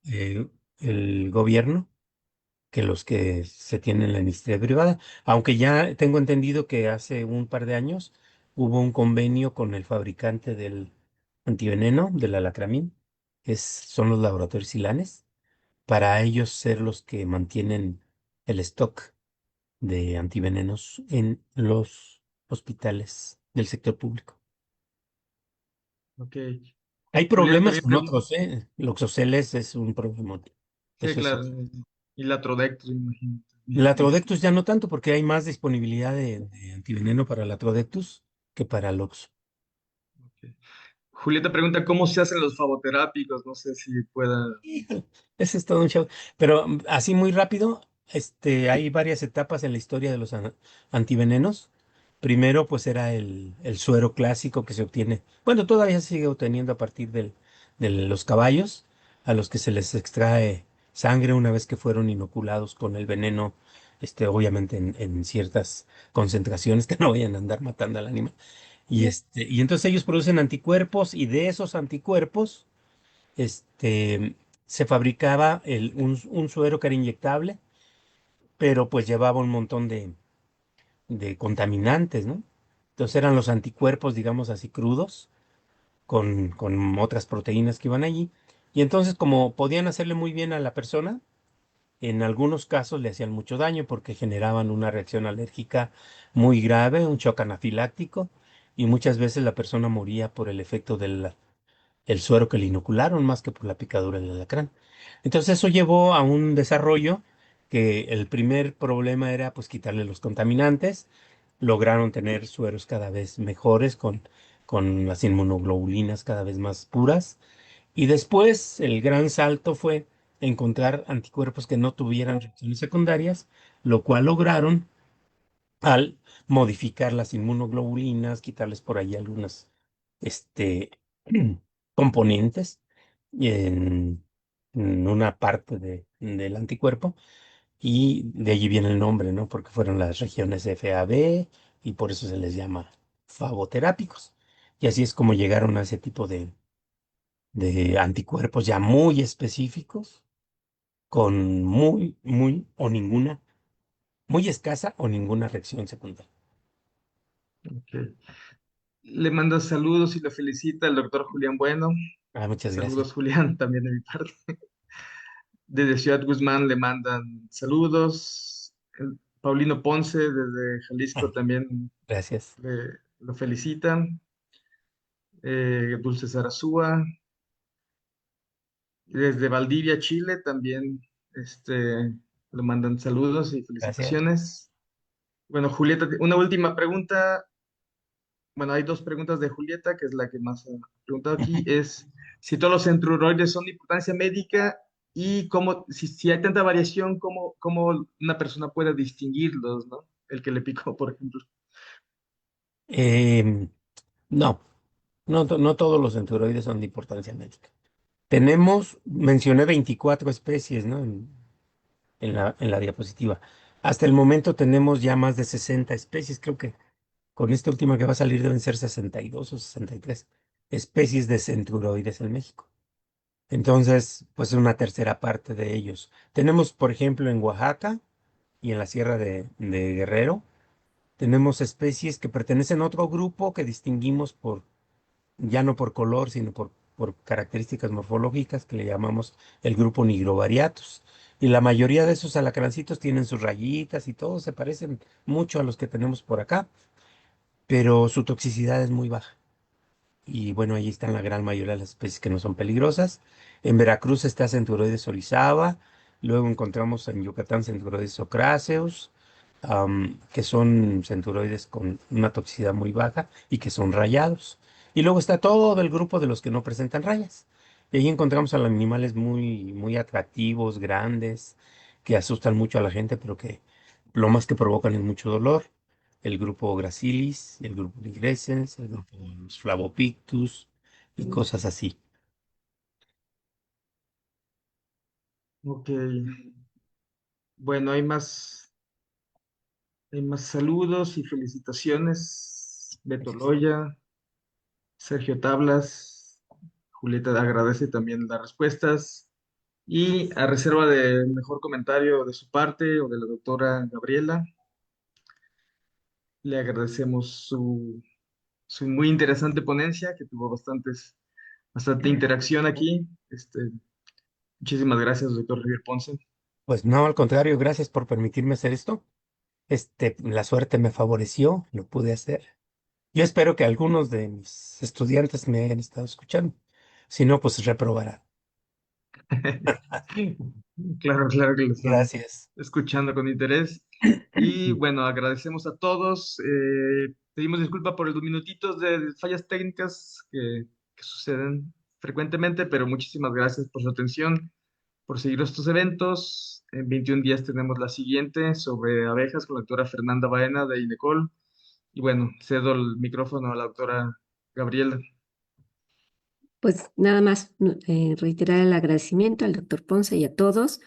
eh, el gobierno que los que se tienen en la iniciativa privada, aunque ya tengo entendido que hace un par de años hubo un convenio con el fabricante del antiveneno, del alacramín, son los laboratorios Silanes, para ellos ser los que mantienen el stock de antivenenos en los hospitales del sector público. Ok. Hay Julián problemas también con pregunta. otros, ¿eh? Loxoceles es un problema. Sí, Eso es claro. otro. Y la Trodectus, me imagino. La Trodectus ya no tanto porque hay más disponibilidad de antiveneno para la Trodectus que para el Oxo. Ok. Julieta pregunta cómo se hacen los favoterápicos. No sé si pueda. Híjole, ese es todo un show. Pero así muy rápido, hay varias etapas en la historia de los antivenenos. Primero, pues era el suero clásico que se obtiene. Bueno, todavía se sigue obteniendo a partir de los caballos, a los que se les extrae sangre una vez que fueron inoculados con el veneno, obviamente en ciertas concentraciones que no vayan a andar matando al animal. Y entonces ellos producen anticuerpos y de esos anticuerpos este, se fabricaba un suero que era inyectable, pero pues llevaba un montón de contaminantes, ¿no? Entonces eran los anticuerpos, digamos así, crudos, con otras proteínas que iban allí. Y entonces, como podían hacerle muy bien a la persona, en algunos casos le hacían mucho daño porque generaban una reacción alérgica muy grave, un shock anafiláctico, y muchas veces la persona moría por el efecto el suero que le inocularon más que por la picadura del alacrán. Entonces eso llevó a un desarrollo que el primer problema era pues quitarle los contaminantes. Lograron tener sueros cada vez mejores con las inmunoglobulinas cada vez más puras. Y después el gran salto fue encontrar anticuerpos que no tuvieran reacciones secundarias, lo cual lograron al modificar las inmunoglobulinas, quitarles por ahí algunas este, componentes en, en una parte del anticuerpo y de allí viene el nombre, ¿no? Porque fueron las regiones FAB y por eso se les llama favoterápicos. Y así es como llegaron a ese tipo de anticuerpos ya muy específicos, con muy o ninguna, muy escasa o ninguna reacción secundaria. Ok. Le manda saludos y lo felicita el doctor Julián Bueno. Ah, muchas gracias. Saludos, Julián, también de mi parte. Desde Ciudad Guzmán le mandan saludos. Paulino Ponce, desde Ah, Jalisco, también gracias. lo felicitan. Dulce Sarazúa. Desde Valdivia, Chile, también le mandan saludos y Gracias. felicitaciones. Bueno, Julieta, una última pregunta. Bueno, hay dos preguntas de Julieta, que es la que más ha preguntado aquí, es si todos los centruroides son de importancia médica y cómo, si hay tanta variación, cómo una persona puede distinguirlos, ¿no? El que le picó, por ejemplo. Em, no, no todos los centuroides son de importancia médica. Tenemos, mencioné 24 especies, ¿no? En la diapositiva. Hasta el momento tenemos ya más de 60 especies. Creo que con esta última que va a salir deben ser 62 o 63 especies de centuroides en México. Entonces, pues una tercera parte de ellos. Tenemos, por ejemplo, en Oaxaca y en la Sierra de Guerrero, tenemos especies que pertenecen a otro grupo que distinguimos ya no por color, sino por características morfológicas que le llamamos el grupo Nigrovariatus. Y la mayoría de esos alacrancitos tienen sus rayitas y todos se parecen mucho a los que tenemos por acá, pero su toxicidad es muy baja. Y bueno, ahí están la gran mayoría de las especies que no son peligrosas. En Veracruz está Centuroides oryzaba, luego encontramos en Yucatán Centuroides ocráceos, que son centuroides con una toxicidad muy baja y que son rayados. Y luego está todo el grupo de los que no presentan rayas. Y ahí encontramos a los animales muy, muy atractivos, grandes, que asustan mucho a la gente, pero que lo más que provocan es mucho dolor. El grupo Gracilis, el grupo Nigrescens, el grupo Flavopictus y cosas así. Ok. Bueno, hay más saludos y felicitaciones. Beto Gracias. Loya, Sergio Tablas, Julieta agradece también las respuestas. Y a reserva de mejor comentario de su parte o de la doctora Gabriela, le agradecemos su muy interesante ponencia, que tuvo bastante interacción aquí. Muchísimas gracias, doctor Javier Ponce. Pues no, al contrario, gracias por permitirme hacer esto. La suerte me favoreció, lo pude hacer. Yo espero que algunos de mis estudiantes me hayan estado escuchando. Si no, pues reprobarán. Claro, claro que lo están Gracias. escuchando con interés. Y bueno, agradecemos a todos. Pedimos disculpa por los minutitos de fallas técnicas que suceden frecuentemente, pero muchísimas gracias por su atención, por seguir estos eventos. En 21 días tenemos la siguiente sobre abejas con la doctora Fernanda Baena de INECOL. Y bueno, cedo el micrófono a la doctora Gabriela. Pues nada más reiterar el agradecimiento al doctor Ponce y a todos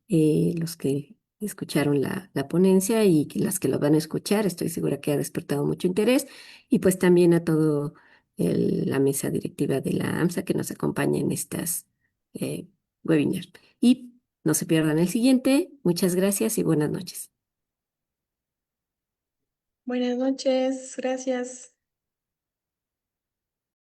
los que escucharon la ponencia y las que lo van a escuchar. Estoy segura que ha despertado mucho interés. Y pues también a todo la mesa directiva de la AMSA que nos acompaña en estas eh, webinars. Y no se pierdan el siguiente. Muchas gracias y buenas noches. Buenas noches, gracias.